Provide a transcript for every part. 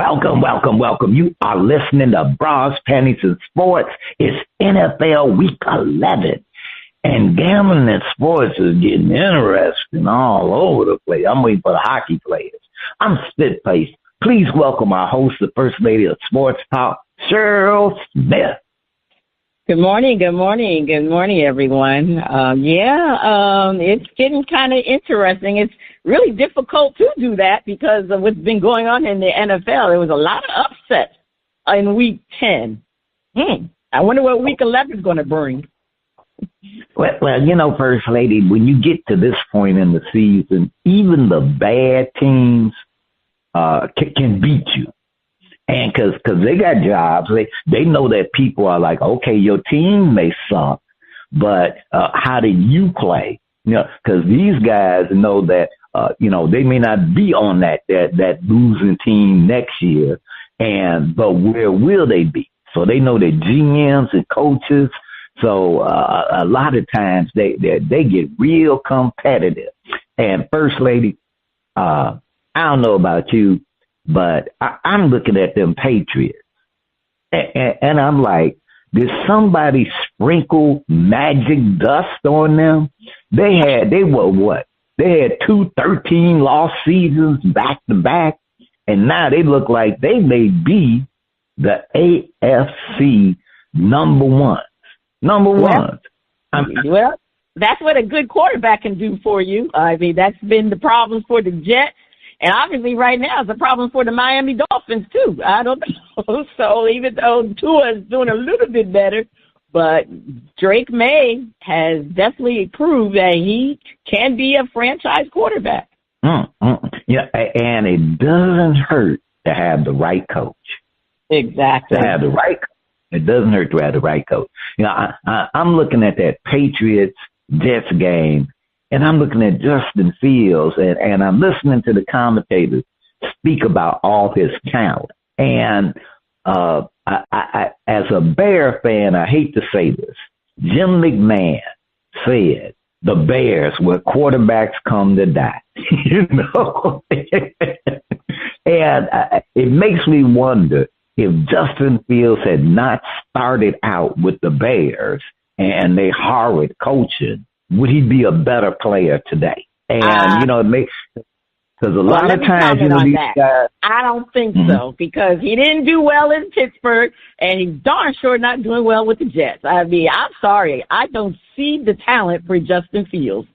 Welcome, welcome, welcome. You are listening to Bras, Panties, and Sports. It's NFL Week 11. And gambling in sports is getting interesting all over the place. I'm waiting for the hockey players. I'm Spit Face. Please welcome our host, the First Lady of Sports Talk, Cheryl Smith. Good morning, everyone. It's getting kind of interesting. It's really difficult to do that because of what's been going on in the NFL. There was a lot of upsets in Week 10. I wonder what Week 11 is going to bring. Well, you know, First Lady, when you get to this point in the season, even the bad teams can beat you. And because they got jobs, they know that people are like, okay, your team may suck, but how did you play? You know, because these guys know that, they may not be on that losing team next year, but where will they be? So they know that GMs and coaches. So a lot of times they get real competitive. And First Lady, I don't know about you, but I'm looking at them Patriots, and I'm like, did somebody sprinkle magic dust on them? They had 2 13-loss seasons back to back, and now they look like they may be the AFC number one. Well, that's what a good quarterback can do for you. I mean, that's been the problem for the Jets. And obviously right now it's a problem for the Miami Dolphins, too. I don't know. So even though Tua is doing a little bit better, but Drake May has definitely proved that he can be a franchise quarterback. Yeah, and it doesn't hurt to have the right coach. Exactly. To have the right coach. It doesn't hurt to have the right coach. You know, I'm looking at that Patriots-Jets game, and I'm looking at Justin Fields, and I'm listening to the commentators speak about all his talent. And I, as a Bear fan, I hate to say this, Jim McMahon said the Bears where quarterbacks come to die. You know, and it makes me wonder if Justin Fields had not started out with the Bears and they horrid coaching, would he be a better player today? And, it makes, because a lot of times, these guys. I don't think so, because he didn't do well in Pittsburgh, and he's darn sure not doing well with the Jets. I mean, I'm sorry. I don't see the talent for Justin Fields.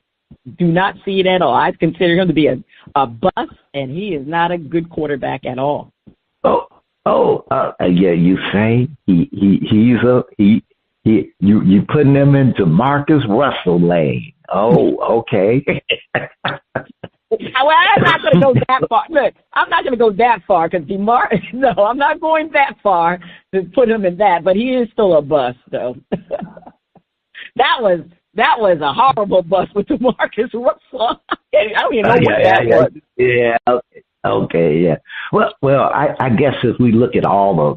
Do not see it at all. I consider him to be a bust, and he is not a good quarterback at all. Yeah, you say you putting him into Marcus Russell lane. Oh, okay. Well, I'm not going to go that far. Look, I'm not going to go that far because no, I'm not going that far to put him in that. But he is still a bust, though. That was a horrible bust with the Marcus Russell. I don't even know what that was. Yeah. Okay. Yeah. Well, I guess if we look at all the,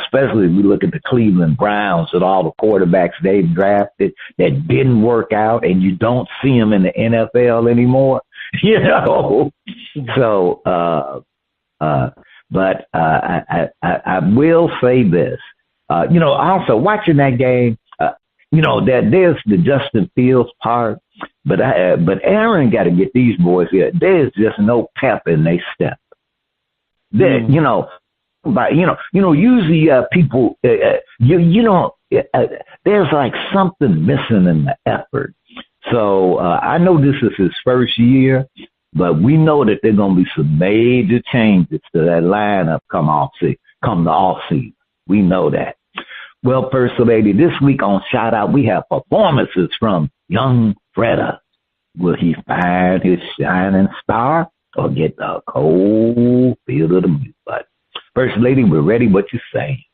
especially if we look at the Cleveland Browns and all the quarterbacks they've drafted that didn't work out, and you don't see them in the NFL anymore. So, but I will say this, also watching that game, that there's the Justin Fields part, but Aaron got to get these boys here. There's just no pep in their step. Usually people, there's like something missing in the effort. So I know this is his first year, but we know that there are going to be some major changes to that lineup come the off season. We know that. Well, First Lady, this week on Shout Out, we have performances from Yung Freda. Will he find his shining star or get the cold feel of the mute button? First Lady, we're ready. What you say?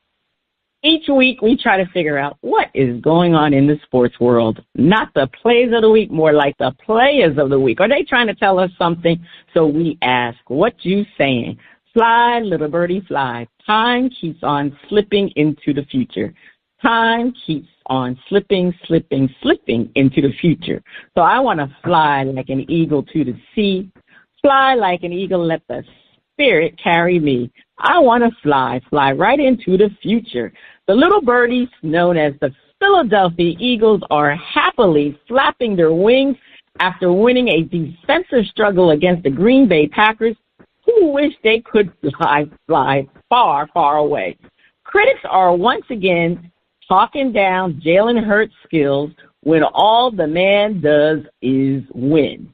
Each week, we try to figure out what is going on in the sports world. Not the plays of the week, more like the players of the week. Are they trying to tell us something? So we ask, what you saying? Fly, little birdie, fly. Time keeps on slipping into the future. Time keeps on slipping into the future. So I want to fly like an eagle to the sea. Fly like an eagle, let the spirit carry me. I want to fly right into the future. The little birdies, known as the Philadelphia Eagles, are happily flapping their wings after winning a defensive struggle against the Green Bay Packers, who wish they could fly far, far away. Critics are once again talking down Jalen Hurts' skills when all the man does is win.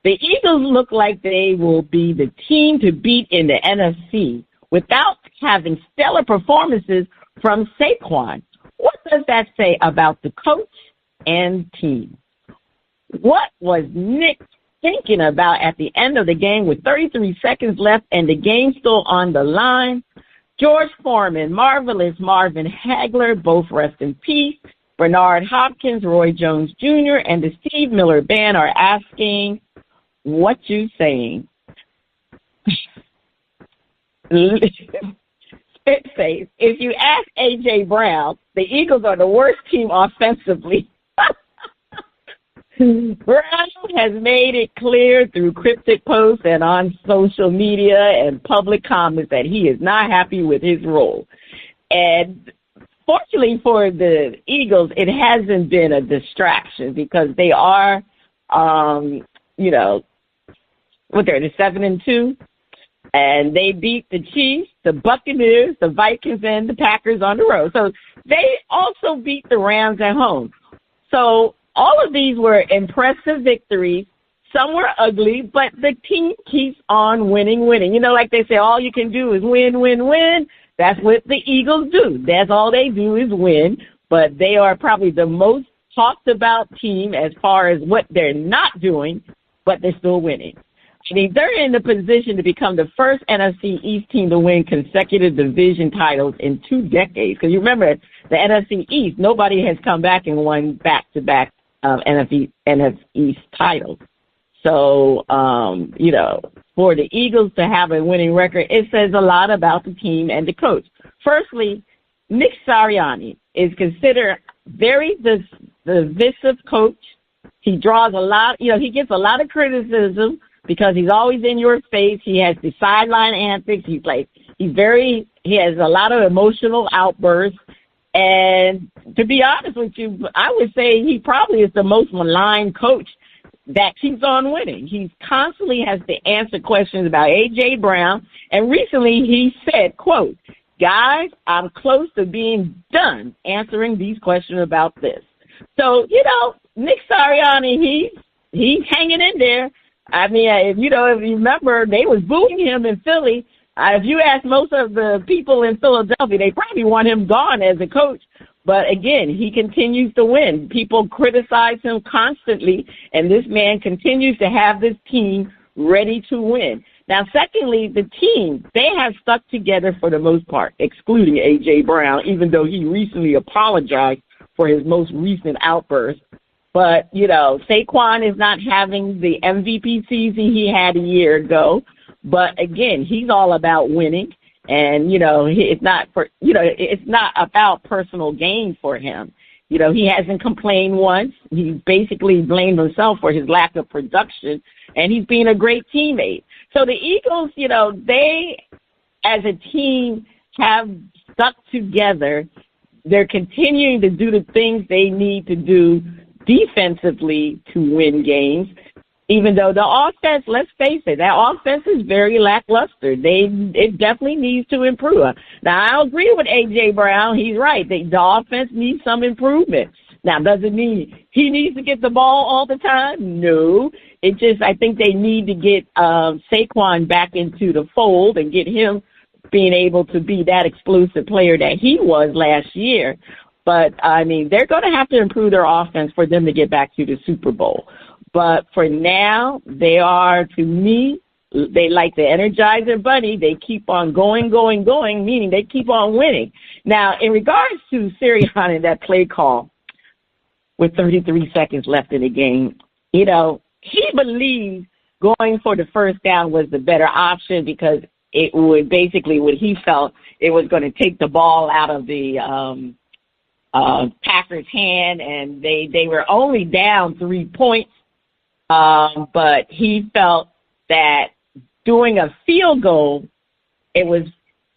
The Eagles look like they will be the team to beat in the NFC without having stellar performances from Saquon. What does that say about the coach and team? What was Nick thinking about at the end of the game with 33 seconds left and the game still on the line? George Foreman, Marvelous Marvin Hagler, both rest in peace. Bernard Hopkins, Roy Jones Jr., and the Steve Miller Band are asking, what you saying? Spitface, if you ask A.J. Brown, the Eagles are the worst team offensively. Brown has made it clear through cryptic posts and on social media and public comments that he is not happy with his role. And fortunately for the Eagles, it hasn't been a distraction because they are, they're the 7-2. And they beat the Chiefs, the Buccaneers, the Vikings, and the Packers on the road. So they also beat the Rams at home. So all of these were impressive victories. Some were ugly, but the team keeps on winning. Like they say, all you can do is win. That's what the Eagles do. That's all they do is win. But they are probably the most talked about team as far as what they're not doing, but they're still winning. I mean, they're in the position to become the first NFC East team to win consecutive division titles in 2 decades. Because you remember, the NFC East, nobody has come back and won back-to-back NFC East titles. So, for the Eagles to have a winning record, it says a lot about the team and the coach. Firstly, Nick Sirianni is considered very divisive coach. He draws a lot, he gets a lot of criticism because he's always in your face. He has the sideline antics. He has a lot of emotional outbursts. And to be honest with you, I would say he probably is the most maligned coach that keeps on winning. He constantly has to answer questions about A.J. Brown. And recently he said, quote, guys, I'm close to being done answering these questions about this. So, Nick Sirianni, he's hanging in there. I mean, if you remember, they was booing him in Philly. If you ask most of the people in Philadelphia, they probably want him gone as a coach. But again, he continues to win. People criticize him constantly, and this man continues to have this team ready to win. Now, secondly, the team, they have stuck together for the most part, excluding A.J. Brown, even though he recently apologized for his most recent outburst. But, Saquon is not having the MVP season he had a year ago. But again, he's all about winning, and it's not about personal gain for him. He hasn't complained once. He basically blamed himself for his lack of production, and he's being a great teammate. So the Eagles, they as a team have stuck together. They're continuing to do the things they need to do defensively to win games. Even though the offense, let's face it, that offense is very lackluster. It definitely needs to improve. Now, I agree with A.J. Brown. He's right. The offense needs some improvement. Now, does it mean he needs to get the ball all the time? No. I think they need to get Saquon back into the fold and get him being able to be that explosive player that he was last year. But, I mean, they're going to have to improve their offense for them to get back to the Super Bowl. But for now, they are, to me, they like the Energizer Bunny. They keep on going, meaning they keep on winning. Now, in regards to Sirianni and that play call with 33 seconds left in the game, he believed going for the first down was the better option because it would basically, what he felt, it was going to take the ball out of the Packers' hand, and they were only down 3 points. But he felt that doing a field goal, it was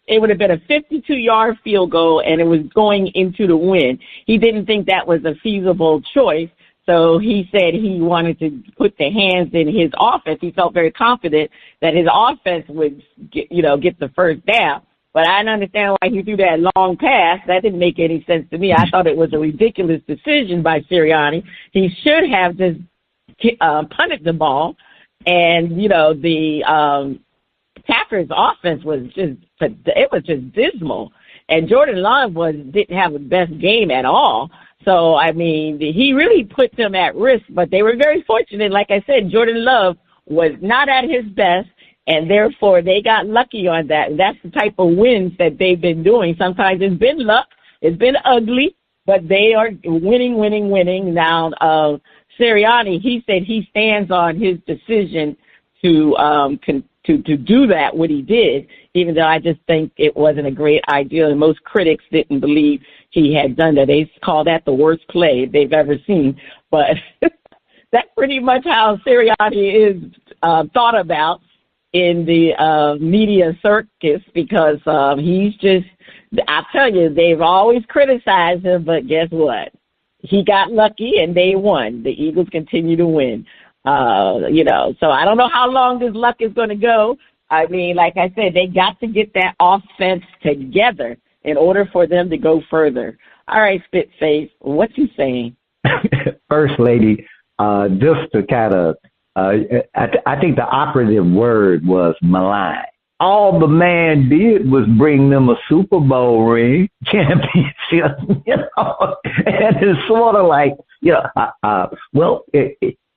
it would have been a 52-yard field goal, and it was going into the wind. He didn't think that was a feasible choice, so he said he wanted to put the hands in his offense. He felt very confident that his offense would get the first down. But I didn't understand why he threw that long pass. That didn't make any sense to me. I thought it was a ridiculous decision by Sirianni. He should have just punted the ball, and the Packers' offense was just dismal, and Jordan Love didn't have the best game at all. So I mean, he really put them at risk, but they were very fortunate. Like I said, Jordan Love was not at his best, and therefore they got lucky on that. And that's the type of wins that they've been doing. Sometimes it's been luck, it's been ugly, but they are winning. Now, Sirianni, he said he stands on his decision to do that, what he did, even though I just think it wasn't a great idea. And most critics didn't believe he had done that. They call that the worst play they've ever seen. But that's pretty much how Sirianni is thought about in the media circus, because he's just, I tell you, they've always criticized him, but guess what? He got lucky and they won. The Eagles continue to win. So I don't know how long this luck is going to go. I mean, like I said, they got to get that offense together in order for them to go further. All right, Spitface, what you saying? First Lady, just to kind of, I think the operative word was malign. All the man did was bring them a Super Bowl ring, championship, and it's sort of like,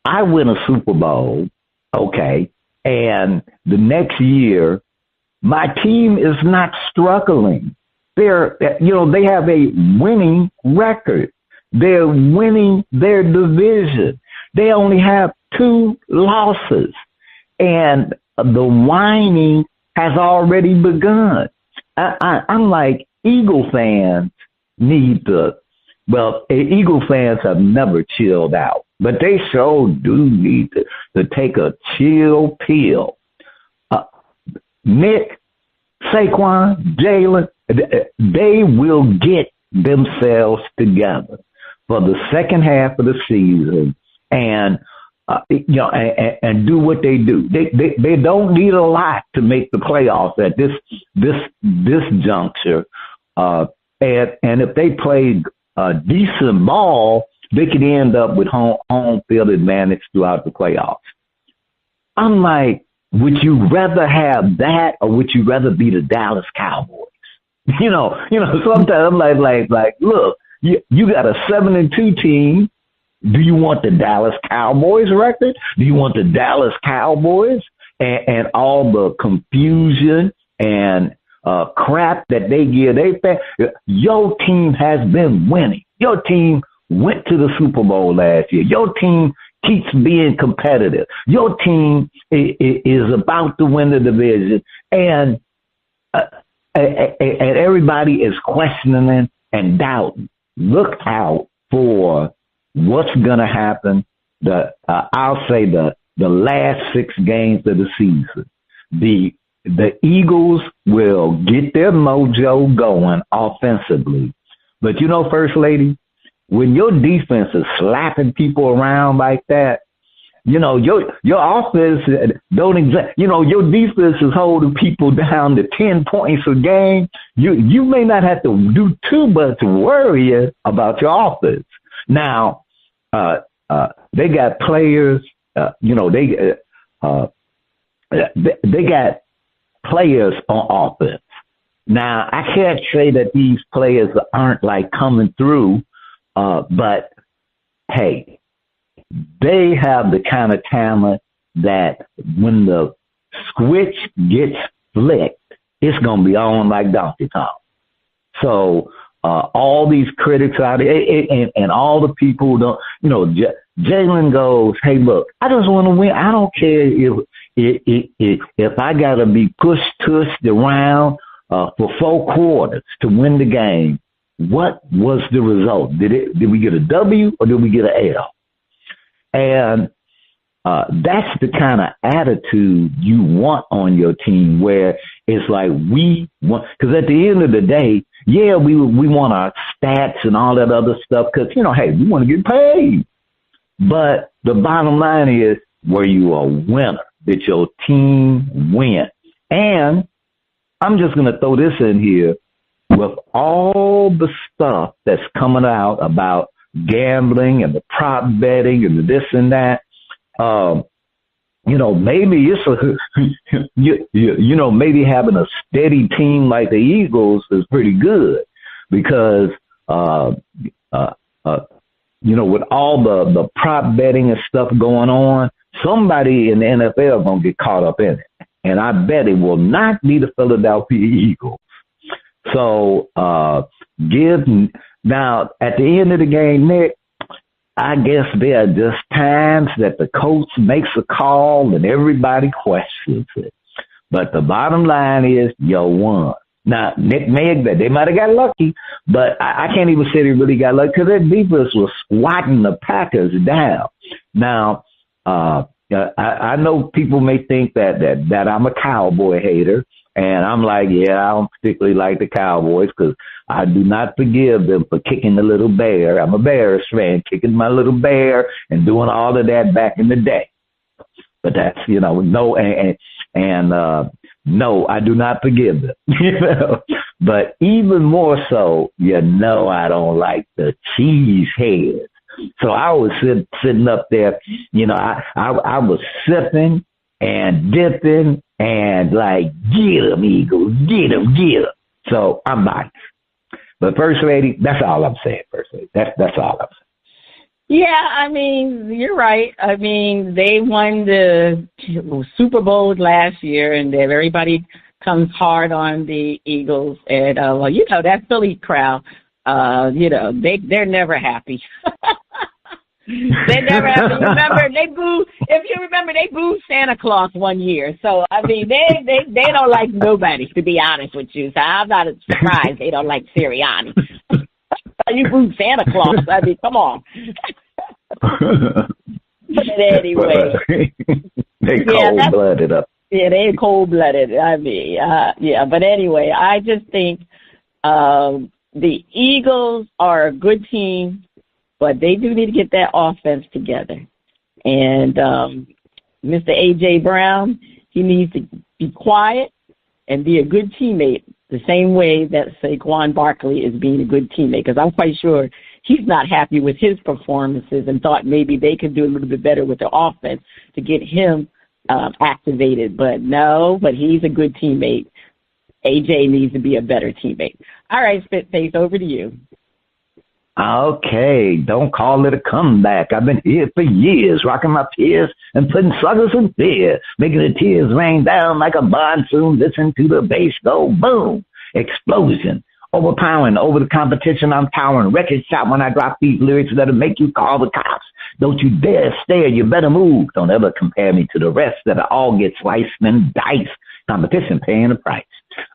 I win a Super Bowl, okay, and the next year, my team is not struggling. They have a winning record. They're winning their division. They only have 2 losses, and the whining has already begun. I'm like, Eagle fans need to, Eagle fans have never chilled out, but they sure do need to take a chill pill. Nick, Saquon, Jalen, they will get themselves together for the second half of the season and do what they do. They don't need a lot to make the playoffs at this juncture. And if they play decent ball, they could end up with home field advantage throughout the playoffs. I'm like, would you rather have that or would you rather be the Dallas Cowboys? Sometimes I'm like, look, you got a 7-2 team. Do you want the Dallas Cowboys record? Do you want the Dallas Cowboys and all the confusion and crap that they give their fans? Your team has been winning. Your team went to the Super Bowl last year. Your team keeps being competitive. Your team is about to win the division, and everybody is questioning and doubting. Look out for what's going to happen. I'll say the last 6 games of the season. The Eagles will get their mojo going offensively. But First Lady, when your defense is slapping people around like that, your offense don't exact. Your defense is holding people down to 10 points a game. You may not have to do too much worrying about your offense. Now, they got players. They got players on offense. Now, I can't say that these players aren't like coming through, but hey, they have the kind of talent that when the switch gets flicked, it's going to be on like Donkey Kong. So all these critics out there and all the people don't, Jalen goes, hey, look, I just want to win. I don't care if I got to be tushed around for 4 quarters to win the game. What was the result? Did we get a W or did we get an L? And That's the kind of attitude you want on your team, where it's like we want, because at the end of the day, yeah, we want our stats and all that other stuff because, hey, we want to get paid. But the bottom line is, were you a winner? Did your team win? And I'm just going to throw this in here. With all the stuff that's coming out about gambling and the prop betting and the this and that, maybe it's maybe having a steady team like the Eagles is pretty good because, with all the prop betting and stuff going on, somebody in the NFL is going to get caught up in it. And I bet it will not be the Philadelphia Eagles. So, now at the end of the game, Nick, I guess there are just times that the coach makes a call and everybody questions it. But the bottom line is you won. Now, Nick they might have got lucky, but I can't even say they really got lucky because their defense was swatting the Packers down. Now, I know people may think that I'm a Cowboy hater. And I'm like, yeah, I don't particularly like the Cowboys because I do not forgive them for kicking the little bear. I'm a Bears fan, kicking my little bear and doing all of that back in the day. But that's, no, no, I do not forgive them. But even more so, I don't like the cheese heads. So I was sitting up there, I was sipping and dipping and like, get 'em, Eagles, get 'em, get 'em. So I'm nice. But First Lady, that's all I'm saying, First Lady. That's all I'm saying. Yeah, I mean, you're right. I mean, they won the Super Bowl last year, and everybody comes hard on the Eagles. And, that Philly crowd, they're never happy. They never have to remember. If you remember, they booed Santa Claus one year. So I mean, they don't like nobody, to be honest with you. So I'm not surprised they don't like Sirianni. You booed Santa Claus. I mean, come on. But anyway, they cold-blooded up. Yeah, they're cold-blooded. I mean, But anyway, I just think the Eagles are a good team. But they do need to get that offense together. And Mr. A.J. Brown, he needs to be quiet and be a good teammate the same way that Saquon Barkley is being a good teammate. Because I'm quite sure he's not happy with his performances and thought maybe they could do a little bit better with the offense to get him activated. But he's a good teammate. A.J. needs to be a better teammate. All right, Spitface, over to you. Okay, don't call it a comeback. I've been here for years, rocking my tears and putting suckers in fear, making the tears rain down like a monsoon. Listen to the bass go boom, explosion, overpowering over the competition. I'm towering, record shot when I drop these lyrics that'll make you call the cops. Don't you dare stare, you better move. Don't ever compare me to the rest that all get sliced and diced. Competition paying the price.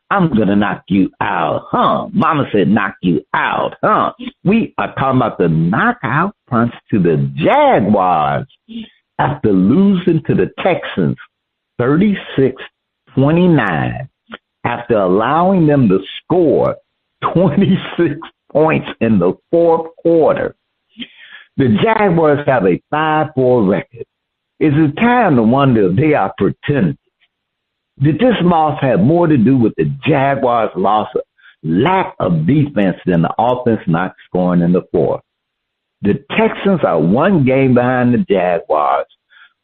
I'm going to knock you out, huh? Mama said knock you out, huh? We are talking about the knockout punch to the Jaguars after losing to the Texans 36-29 after allowing them to score 26 points in the fourth quarter. The Jaguars have a 5-4 record. Is it time to wonder if they are pretenders? Did this loss have more to do with the Jaguars' lack of defense than the offense not scoring in the fourth? The Texans are one game behind the Jaguars.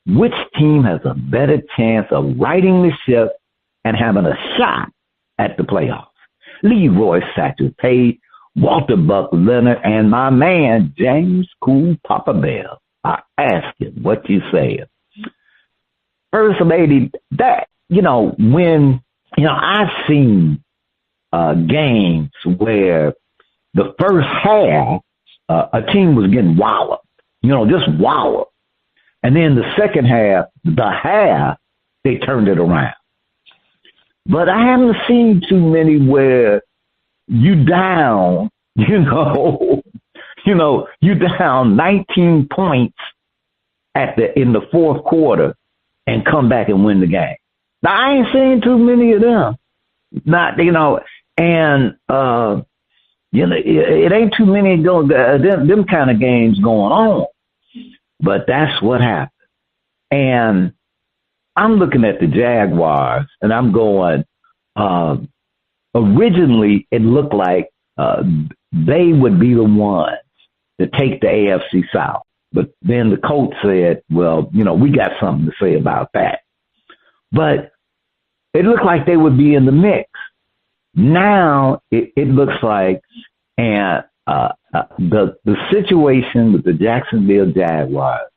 Which team has a better chance of righting the ship and having a shot at the playoffs? Leroy Satchel-Paige, Walter Buck Leonard, and my man, James Cool Papa Bell, are asking what you say. First Lady, when I've seen games where the first half, a team was getting walloped, just walloped. And then the second half, they turned it around. But I haven't seen too many where you down, you down 19 points in the fourth quarter and come back and win the game. Now I ain't seen too many of them. Not and it ain't too many them kind of games going on. But that's what happened. And I'm looking at the Jaguars and I'm going, originally it looked like they would be the ones to take the AFC South. But then the coach said, well, we got something to say about that. But it looked like they would be in the mix. Now it looks like, and the situation with the Jacksonville Jaguars,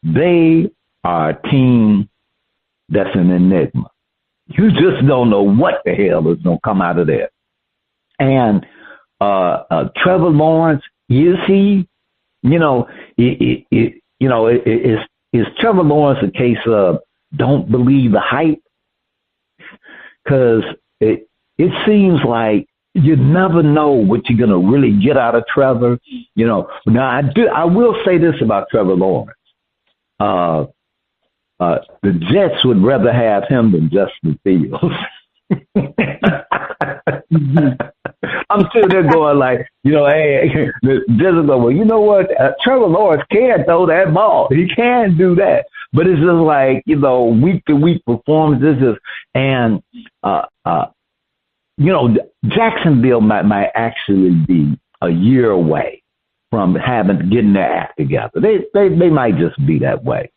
they are a team that's an enigma. You just don't know what the hell is going to come out of there. And Trevor Lawrence, is he? Is Trevor Lawrence a case of don't believe the hype? Because it seems like you never know what you're gonna really get out of Trevor. Now I will say this about Trevor Lawrence. The Jets would rather have him than Justin Fields. I'm sure they're going like, hey, the Jets are going, well, you know what? Trevor Lawrence can throw that ball. He can do that. But it's just like, week to week performances. And, Jacksonville might actually be a year away from getting their act together. They might just be that way.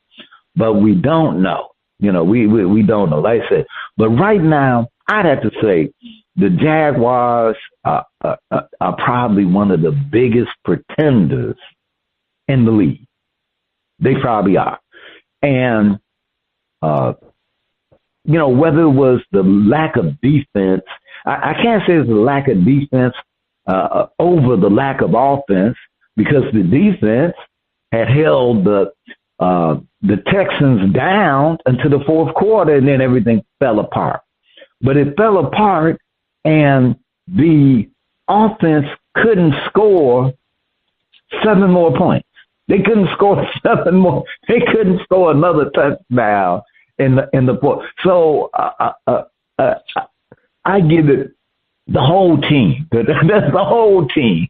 But we don't know. We don't know. Like I said, but right now, I'd have to say the Jaguars are probably one of the biggest pretenders in the league. They probably are. And, whether it was the lack of defense, I can't say it's the lack of defense over the lack of offense, because the defense had held the Texans down until the fourth quarter, and then everything fell apart. But it fell apart, and the offense couldn't score 7 more points. They couldn't score 7 more. They couldn't score another touchdown in the fourth. So I give it the whole team. That's the whole team.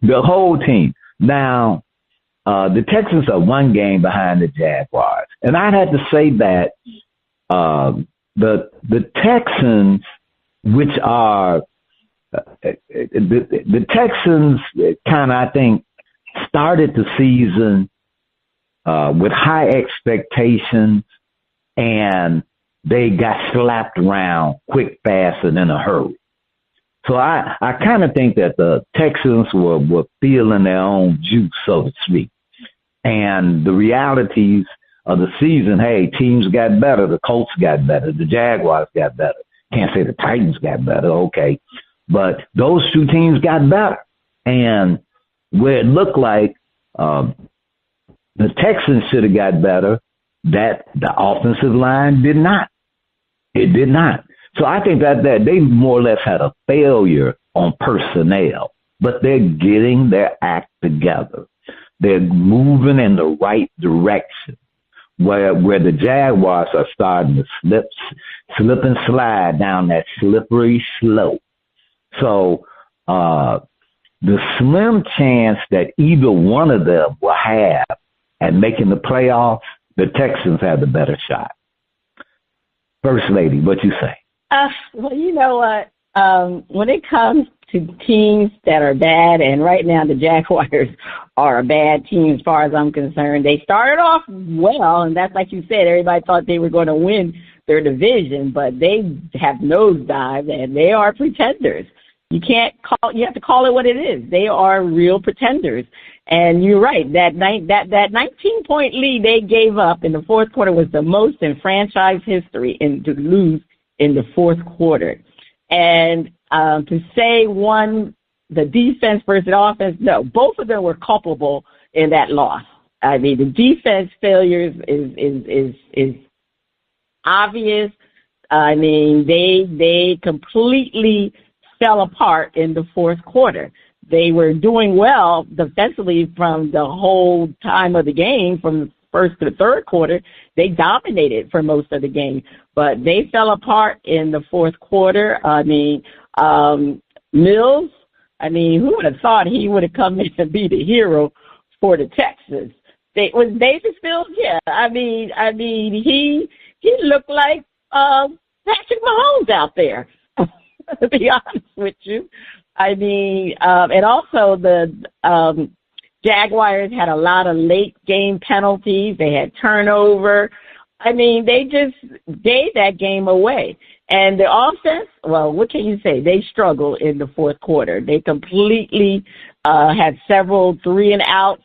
The whole team. Now, the Texans are 1 game behind the Jaguars, and I'd have to say that the Texans, which are the Texans, kind of, I think, started the season with high expectations, and they got slapped around quick, fast, and in a hurry. So I kind of think that the Texans were feeling their own juice, so to speak. And the realities of the season, hey, teams got better. The Colts got better. The Jaguars got better. Can't say the Titans got better, okay. But those 2 teams got better. And where it looked like the Texans should have got better, that the offensive line did not. It did not. So I think that they more or less had a failure on personnel, but they're getting their act together. They're moving in the right direction, where the Jaguars are starting to slip and slide down that slippery slope. So the slim chance that either one of them will have at making the playoffs, the Texans have the better shot. First Lady, what you say? Well, you know what? When it comes to teams that are bad, and right now the Jaguars are a bad team as far as I'm concerned. They started off well, and that's like you said, everybody thought they were going to win their division, but they have nosedived, and they are pretenders. You have to call it what it is. They are real pretenders. And you're right, that 19-point lead they gave up in the fourth quarter was the most in franchise history to lose in the fourth quarter. And to say the defense versus offense, no, both of them were culpable in that loss. I mean, the defense failures is obvious. I mean, they completely fell apart in the fourth quarter. they were doing well defensively from the whole time of the game, from the first to the third quarter. They dominated for most of the game, but they fell apart in the fourth quarter. I mean, Mills, I mean, who would have thought he would have come in and be the hero for the Texans? Was Davis Mills? Yeah. I mean, he looked like Patrick Mahomes out there, to be honest with you. I mean, and also the Jaguars had a lot of late game penalties. They had turnover. I mean, they just gave that game away. And the offense, well, what can you say? They struggled in the fourth quarter. They completely had several 3-and-outs.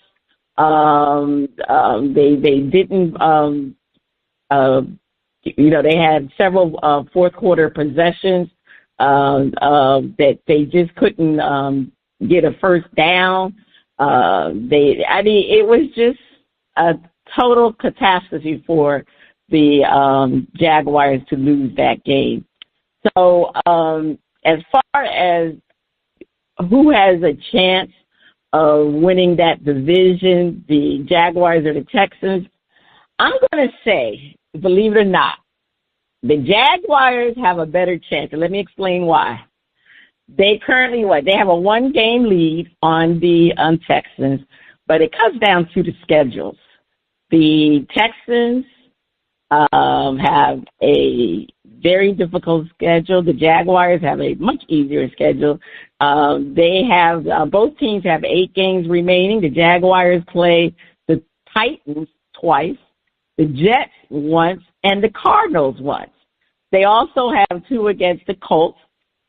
They didn't, they had several fourth quarter possessions that they just couldn't get a first down. It was just a total catastrophe for the Jaguars to lose that game. So as far as who has a chance of winning that division, the Jaguars or the Texans, I'm going to say, believe it or not, the Jaguars have a better chance. And let me explain why. They currently, they have a 1-game lead on the Texans, but it comes down to the schedules. The Texans have a very difficult schedule. The Jaguars have a much easier schedule. They have, both teams have 8 games remaining. The Jaguars play the Titans twice, the Jets once, and the Cardinals once. They also have 2 against the Colts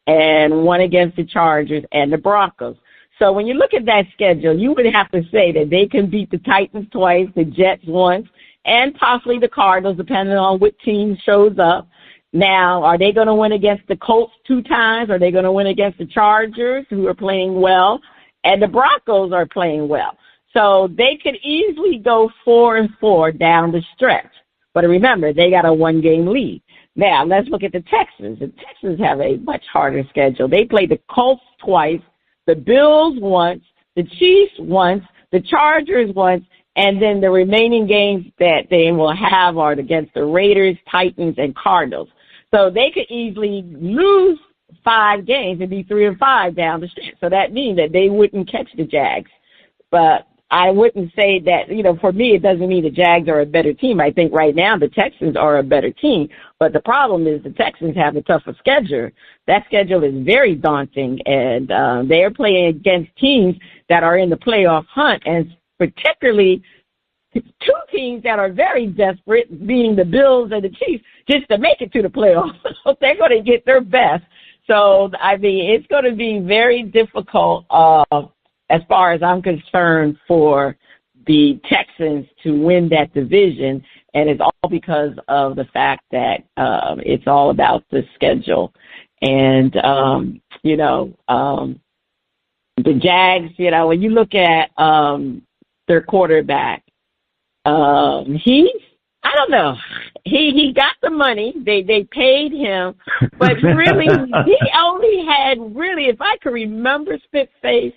and 1 against the Chargers and the Broncos. So when you look at that schedule, you would have to say that they can beat the Titans twice, the Jets once, and possibly the Cardinals, depending on what team shows up. Now, are they going to win against the Colts 2 times? Are they going to win against the Chargers, who are playing well? And the Broncos are playing well. So they could easily go 4-4 down the stretch. But remember, they got a 1-game lead. Now, let's look at the Texans. The Texans have a much harder schedule. They play the Colts twice, the Bills once, the Chiefs once, the Chargers once, and then the remaining games that they will have are against the Raiders, Titans, and Cardinals. So they could easily lose 5 games and be 3-5 down the stretch. So that means that they wouldn't catch the Jags. But I wouldn't say that, for me, it doesn't mean the Jags are a better team. I think right now the Texans are a better team. But the problem is the Texans have a tougher schedule. That schedule is very daunting, and they are playing against teams that are in the playoff hunt, and particularly 2 teams that are very desperate, being the Bills and the Chiefs, just to make it to the playoffs. So they're going to get their best. So, it's going to be very difficult as far as I'm concerned, for the Texans to win that division, and it's all because of the fact that it's all about the schedule. And, the Jags, when you look at their quarterback, I don't know. He got the money. They paid him, but really, he only had, if I can remember Spitface,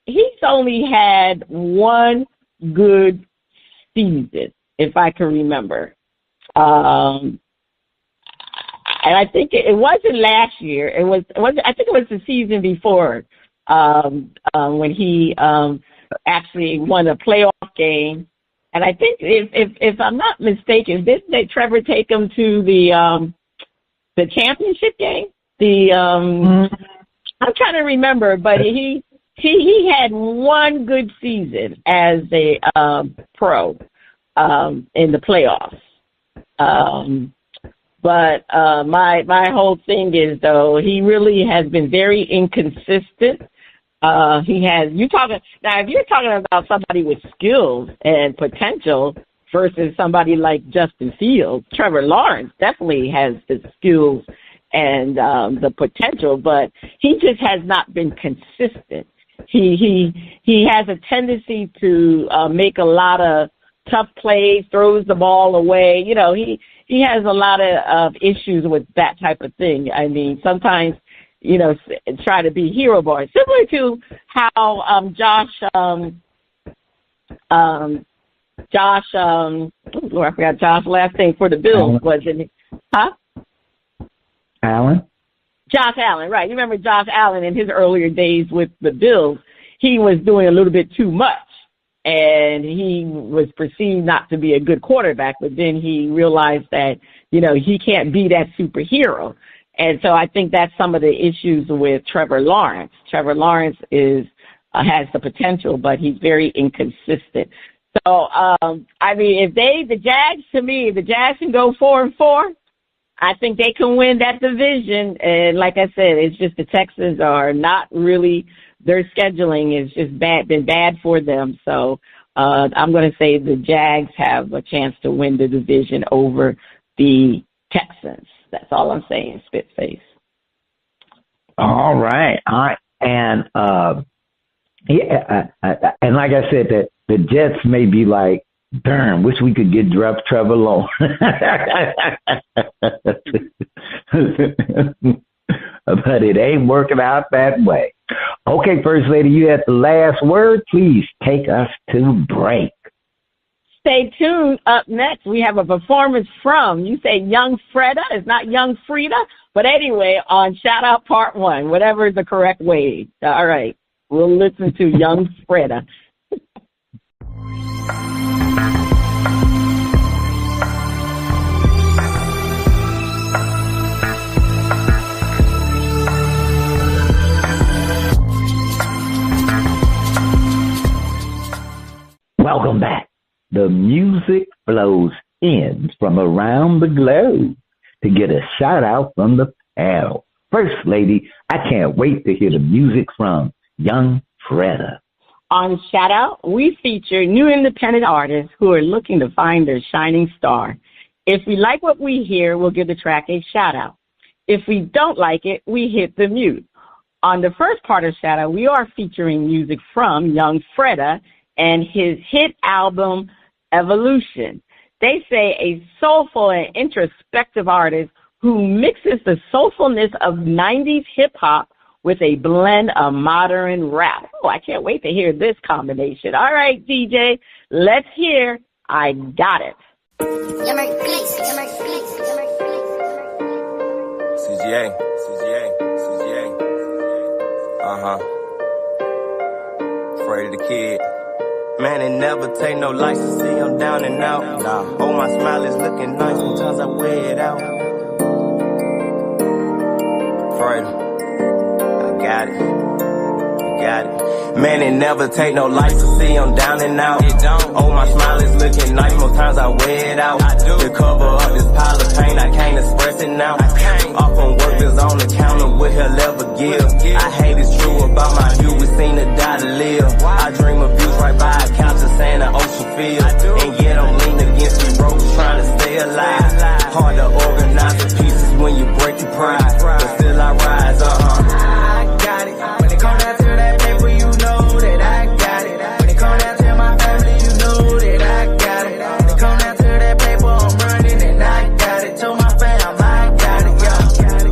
he's only had 1 good season, if I can remember. And I think it wasn't last year. I think it was the season before, when he actually won a playoff game. And I think if I'm not mistaken, didn't Trevor take him to the championship game? I'm trying to remember, but he had 1 good season as a pro in the playoffs. But my whole thing is, though, he really has been very inconsistent. If you're talking about somebody with skills and potential versus somebody like Justin Fields, Trevor Lawrence definitely has the skills and the potential, but he just has not been consistent. He has a tendency to make a lot of tough plays, throws the ball away. He has a lot of issues with that type of thing. Sometimes try to be hero boys. Similar to how I forgot Josh's last name for the Bills, wasn't it? Huh? Allen? Josh Allen, right. You remember Josh Allen in his earlier days with the Bills, he was doing a little bit too much, and he was perceived not to be a good quarterback, but then he realized that, he can't be that superhero. And so I think that's some of the issues with Trevor Lawrence. Trevor Lawrence has the potential, but he's very inconsistent. So, if the Jags can go 4-4, I think they can win that division. And like I said, it's just the Texans are not really, their scheduling is just been bad for them. So, I'm going to say the Jags have a chance to win the division over the Texans. That's all I'm saying, Spitface. All right. And, and like I said, that the Jets may be like, darn, wish we could get Trevor Lawrence. But it ain't working out that way. Okay, First Lady, you had the last word. Please take us to break. Stay tuned. Up next, we have a performance from, you say Yung Freda. It's not Yung Freda. But anyway, on Shout Out Part 1, whatever is the correct way. All right. We'll listen to Yung Freda. Welcome back. The music flows in from around the globe to get a shout out from the panel. First Lady, I can't wait to hear the music from Yung Freda. On Shout Out, we feature new independent artists who are looking to find their shining star. If we like what we hear, we'll give the track a shout out. If we don't like it, we hit the mute. On the first part of Shout Out, we are featuring music from Yung Freda and his hit album, Evolution. They say a soulful and introspective artist who mixes the soulfulness of 90s hip-hop with a blend of modern rap. Oh, I can't wait to hear this combination. All right, DJ, let's hear I Got It. CGA. Afraid of the kid. Man, it never take no license, see I'm down and out. Nah. Oh, my smile is looking nice, sometimes I wear it out. Freda, I got it. Man, it never take no license, see I'm down and out. Oh, my smile is looking nice, most times I wear it out. To cover up this pile of pain, I can't express it now. Off on work is on the counter, what he'll ever give. I hate it's true about my view, we seen to die to live. I dream of views right by a couch of sand and ocean field. And yet I'm leaning against the ropes, trying to stay alive. Hard to organize the pieces when you break your pride, but still I rise, I got it. When it comes down to that paper, you know that I got it. When it comes down to my family, you know that I got it. When it comes down to that paper, I'm running and I got it. Told my fam, I got it, yeah.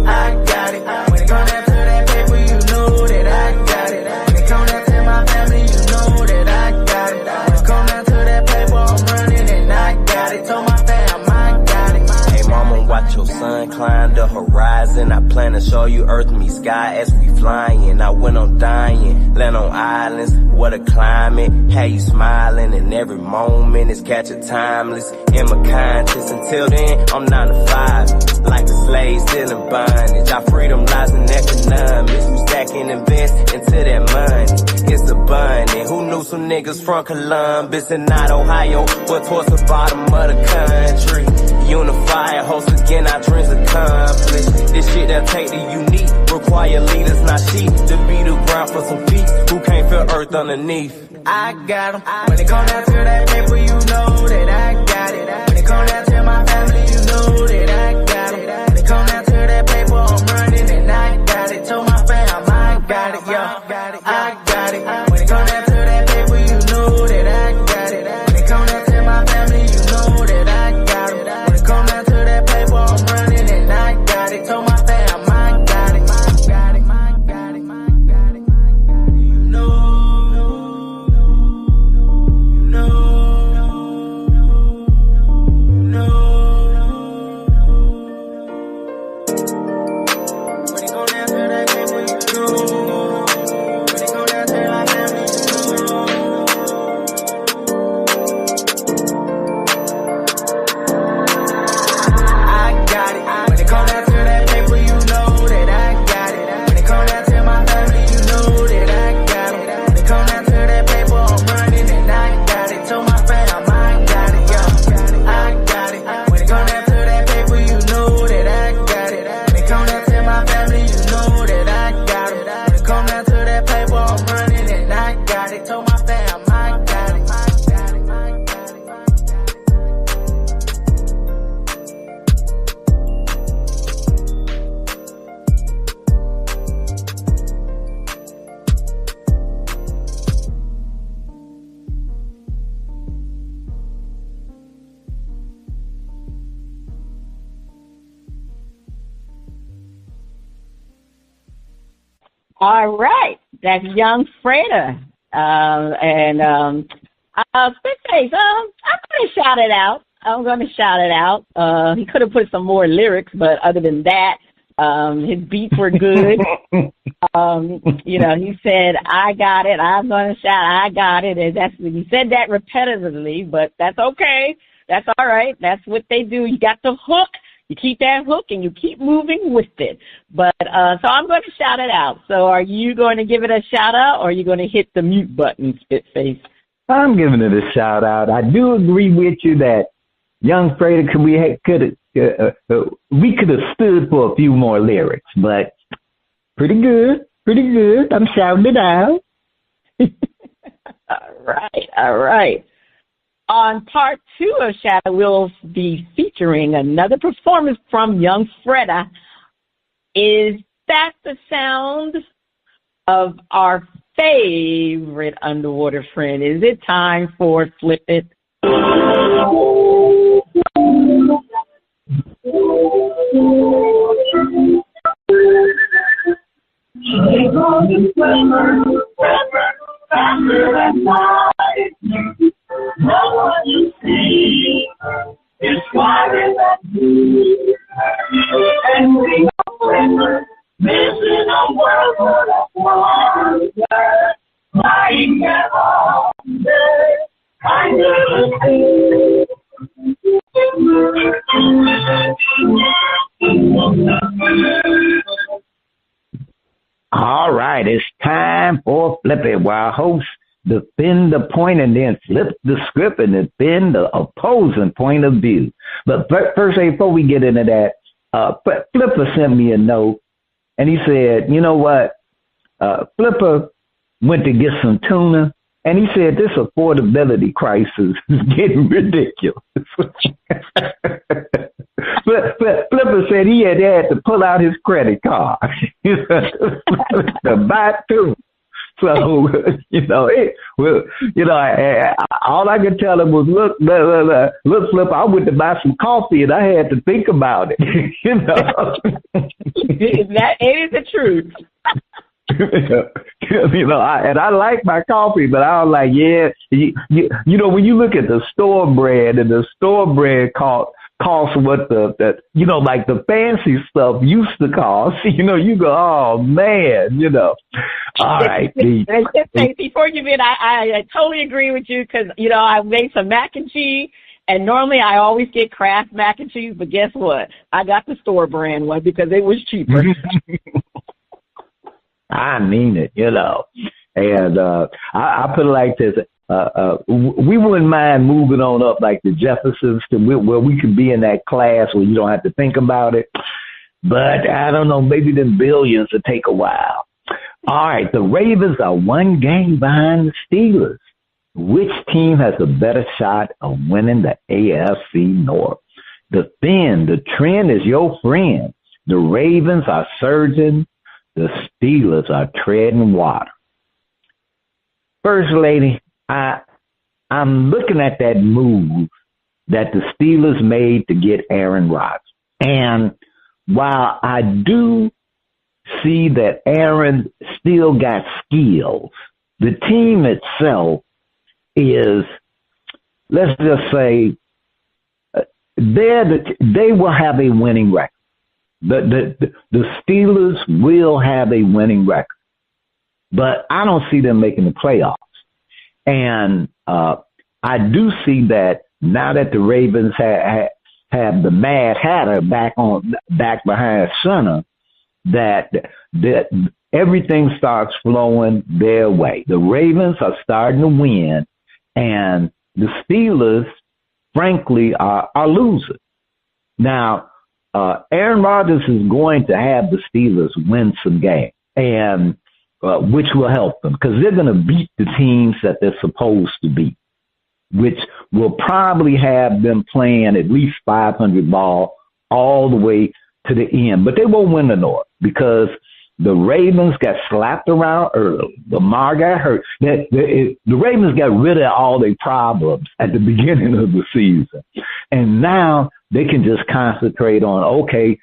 I got it. When it comes down to that paper, you know that I got it. When it comes down to my family, you know that I got it. When it comes down to that paper, I'm running and I got it. Told my fam, I got it. Hey mama, watch your son climb the horizon. I plan to show you earth meets sky as we flying. I went on dying, land on islands. What a climate, how you smiling, and every moment is catching timeless. In my conscience, until then, I'm 9 to 5. Like a slave still in bondage. Our freedom lies in economics. We stack and invest into that money. It's abundant. Who knew some niggas from Columbus and not Ohio, but towards the bottom of the country? Unify and host again, our dreams accomplished. This shit that take the unique, require leaders, not sheep, to be the ground for some feet who can't feel earth underneath. I got 'em. When it come down to that paper, you know that I got it. When it come down to my family, you know that I got it. When it come down to that paper, I'm running and I got it. Told my fam, I got it, yeah. I got it. When it come down to that paper, you know that I got it. When it come down to my family, you know that I got it. When it come down to that paper, I'm running and I got it. Told my fam, I got it. All right. That's Young Freda. Spitface, I'm going to shout it out. He could have put some more lyrics, but other than that, his beats were good. He said, I got it. I'm going to shout, I got it. And he said that repetitively, but that's okay. That's all right. That's what they do. You got the hook. You keep that hook and you keep moving with it. But so I'm going to shout it out. So are you going to give it a shout out, or are you going to hit the mute button, Spitface? I'm giving it a shout out. I do agree with you that Young Freda we could have stood for a few more lyrics, but pretty good. I'm shouting it out. All right. On part 2 of Shadow, we'll be featuring another performance from Young Freda. Is that the sound of our favorite underwater friend? Is it time for Flip It? No one you see is smarter than you. And we are missing a world full of wonder, lying at all day, I never see. All right, it's time for Flip It, where our hosts defend the point and then flip the script and defend the opposing point of view. But first, before we get into that, Flipper sent me a note, and he said, you know what? Flipper went to get some tuna, and he said this affordability crisis is getting ridiculous. Flipper said he had to pull out his credit card to buy tuna. So, all I could tell him was, look, Flip, I went to buy some coffee and I had to think about it. That is the truth. And I like my coffee, but I was like, when you look at the store brand, and the store brand costs what like the fancy stuff used to cost, you go, oh man, all right. Before you begin, I totally agree with you, because, I made some mac and cheese, and normally I always get Kraft mac and cheese, but guess what? I got the store brand one because it was cheaper. I mean it, and I put it like this. We wouldn't mind moving on up like the Jeffersons to where we could be in that class where you don't have to think about it. But I don't know, maybe them billions will take a while. All right, the Ravens are one game behind the Steelers. Which team has a better shot of winning the AFC North? The trend is your friend. The Ravens are surging. The Steelers are treading water. First Lady, I'm looking at that move that the Steelers made to get Aaron Rodgers. And while I do see that Aaron still got skills, the team itself is, let's just say, they will have a winning record. The Steelers will have a winning record. But I don't see them making the playoffs. And I do see that now that the Ravens have the Mad Hatter back behind center, that everything starts flowing their way. The Ravens are starting to win, and the Steelers, frankly, are losing. Now, Aaron Rodgers is going to have the Steelers win some games, and which will help them because they're going to beat the teams that they're supposed to beat, which will probably have them playing at least 500 ball all the way to the end. But they won't win the North because the Ravens got slapped around early. Lamar got hurt. The Ravens got rid of all their problems at the beginning of the season. And now they can just concentrate on, okay,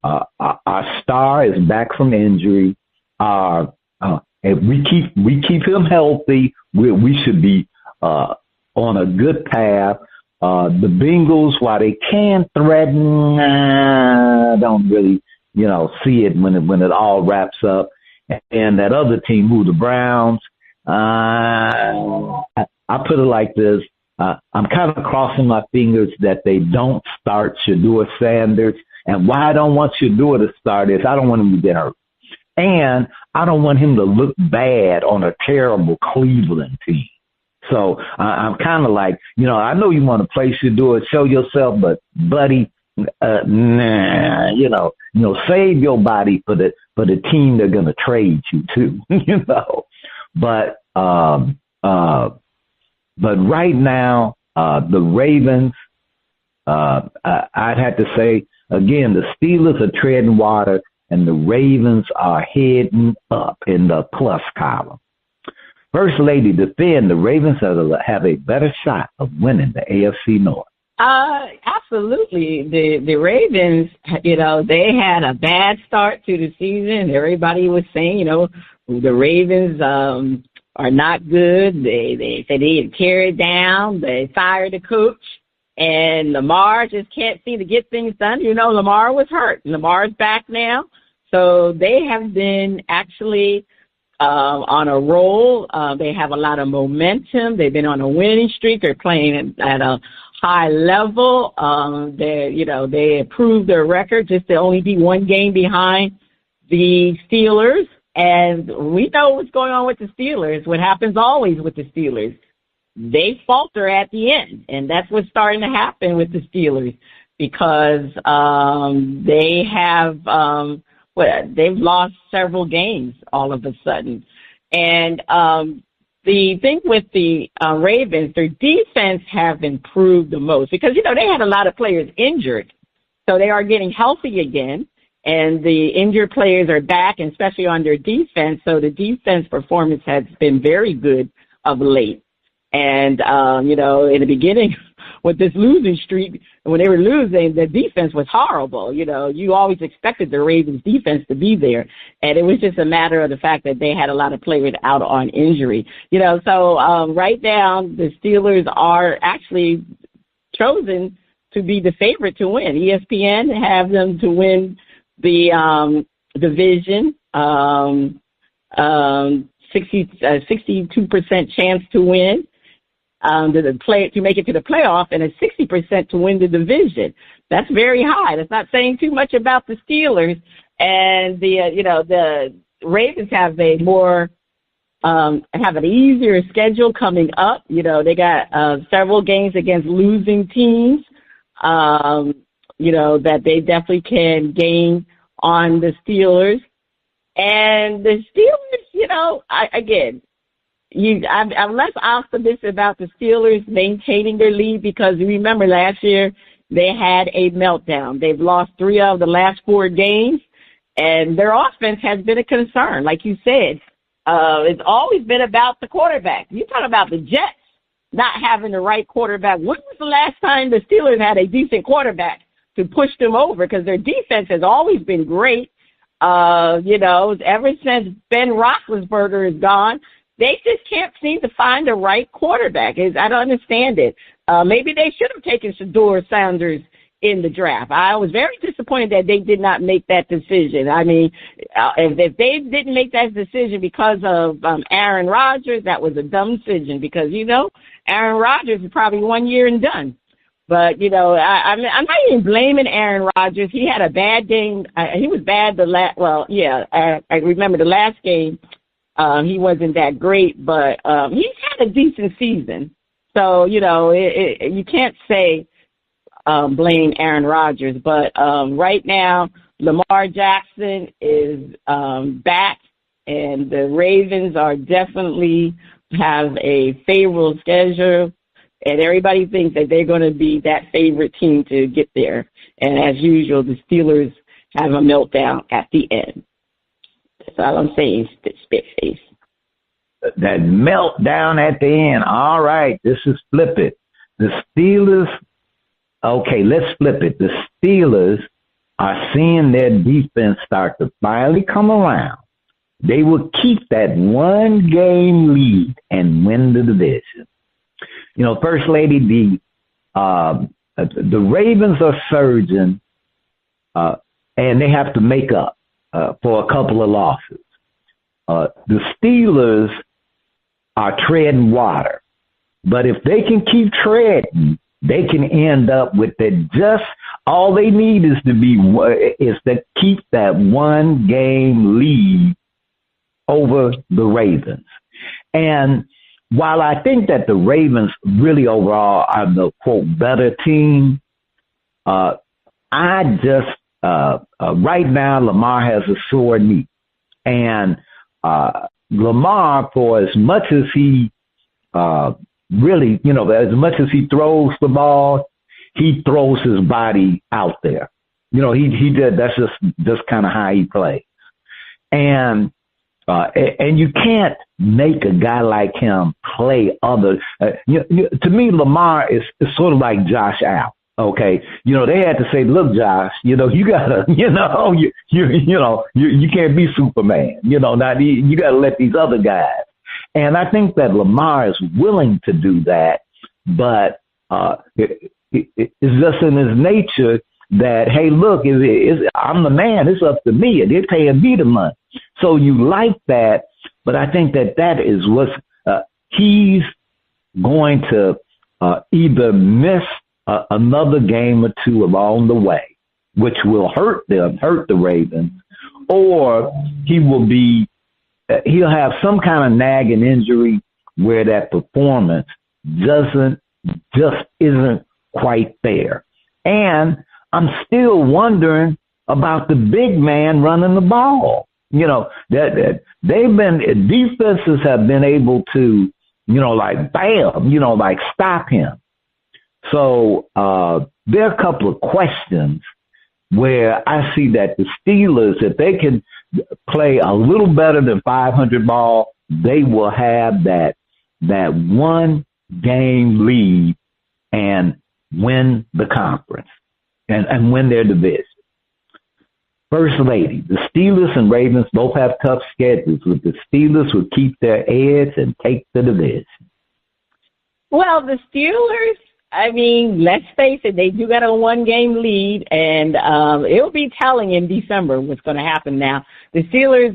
our star is back from injury. if we keep him healthy, we should be on a good path. The Bengals, while they can threaten, don't really, see it when it all wraps up. And that other team, the Browns, I put it like this. I'm kind of crossing my fingers that they don't start Shedeur Sanders. And why I don't want Shedeur to start is I don't want him to get hurt. And I don't want him to look bad on a terrible Cleveland team. So I'm kind of like, I know you want to play Shedeur, show yourself, but buddy, save your body for the team they're going to trade you to, But right now, the Ravens, I'd have to say, again, the Steelers are treading water and the Ravens are heading up in the plus column. First Lady, defend the Ravens have a better shot of winning the AFC North. Absolutely. The Ravens, they had a bad start to the season. Everybody was saying, the Ravens are not good. They said they had tear down. They fired the coach. And Lamar just can't seem to get things done. Lamar was hurt. Lamar's back now. So they have been actually on a roll. They have a lot of momentum. They've been on a winning streak. They're playing at a high level. They improved their record just to only be one game behind the Steelers. And we know what's going on with the Steelers. What happens always with the Steelers. They falter at the end. And that's what's starting to happen with the Steelers because they have they've lost several games all of a sudden. And the thing with the Ravens, their defense have improved the most because, they had a lot of players injured. So they are getting healthy again. And the injured players are back, and especially on their defense. So the defense performance has been very good of late. And, in the beginning with this losing streak, when they were losing, the defense was horrible. You always expected the Ravens defense to be there. And it was just a matter of the fact that they had a lot of players out on injury. So right now the Steelers are actually chosen to be the favorite to win. ESPN have them to win the division, 62% chance to win. To make it to the playoff, and a 60% to win the division. That's very high. That's not saying too much about the Steelers. And the Ravens have have an easier schedule coming up. They got several games against losing teams. That they definitely can gain on the Steelers. And the Steelers, I'm less optimistic about the Steelers maintaining their lead because remember last year they had a meltdown. They've lost 3 of the last 4 games, and their offense has been a concern. Like you said, it's always been about the quarterback. You talk about the Jets not having the right quarterback. When was the last time the Steelers had a decent quarterback to push them over? Because their defense has always been great. Ever since Ben Roethlisberger is gone, they just can't seem to find the right quarterback. I don't understand it. Maybe they should have taken Shedeur Sanders in the draft. I was very disappointed that they did not make that decision. I mean, if they didn't make that decision because of Aaron Rodgers, that was a dumb decision because, Aaron Rodgers is probably 1 year and done. But, I'm not even blaming Aaron Rodgers. He had a bad game. He was bad I remember the last game. He wasn't that great, but he's had a decent season. So, you can't say blame Aaron Rodgers. But right now, Lamar Jackson is back, and the Ravens are definitely have a favorable schedule. And everybody thinks that they're going to be that favorite team to get there. And as usual, the Steelers have a meltdown at the end. That's all I'm saying, spit face. That meltdown at the end. All right, this is flip it. The Steelers, okay, let's flip it. The Steelers are seeing their defense start to finally come around. they will keep that one game lead and win the division. You know, First Lady, the Ravens are surging, and they have to make up for a couple of losses. The Steelers are treading water, but if they can keep treading, they can end up with that. Just all they need is to keep that one game lead over the Ravens. And while I think that the Ravens really overall are the quote better team, I just right now Lamar has a sore knee, and Lamar, for as much as he really, you know, as much as he throws the ball, he throws his body out there. You know, he did. That's just kind of how he plays, and you can't make a guy like him play other. To me, Lamar is sort of like Josh Allen. Okay, you know, they had to say, look, Josh, you know, you gotta, you know, you can't be Superman. You know, not you gotta let these other guys. And I think that Lamar is willing to do that, but it's just in his nature that, hey, look, I'm the man. It's up to me. They're paying me the money. So you like that, but I think that is what he's going to either miss another game or two along the way, which will hurt the Ravens, or he'll have some kind of nagging injury where that performance just isn't quite there. And I'm still wondering about the big man running the ball. You know, that defenses have been able to, you know, like bam, you know, like stop him. So there are a couple of questions where I see that the Steelers, if they can play a little better than 500 ball, they will have that one game lead and win the conference and win their division. First Lady, the Steelers and Ravens both have tough schedules, but the Steelers will keep their edge and take the division. Well, the Steelers, I mean, let's face it, they do got a one-game lead, and it'll be telling in December what's going to happen now. The Steelers,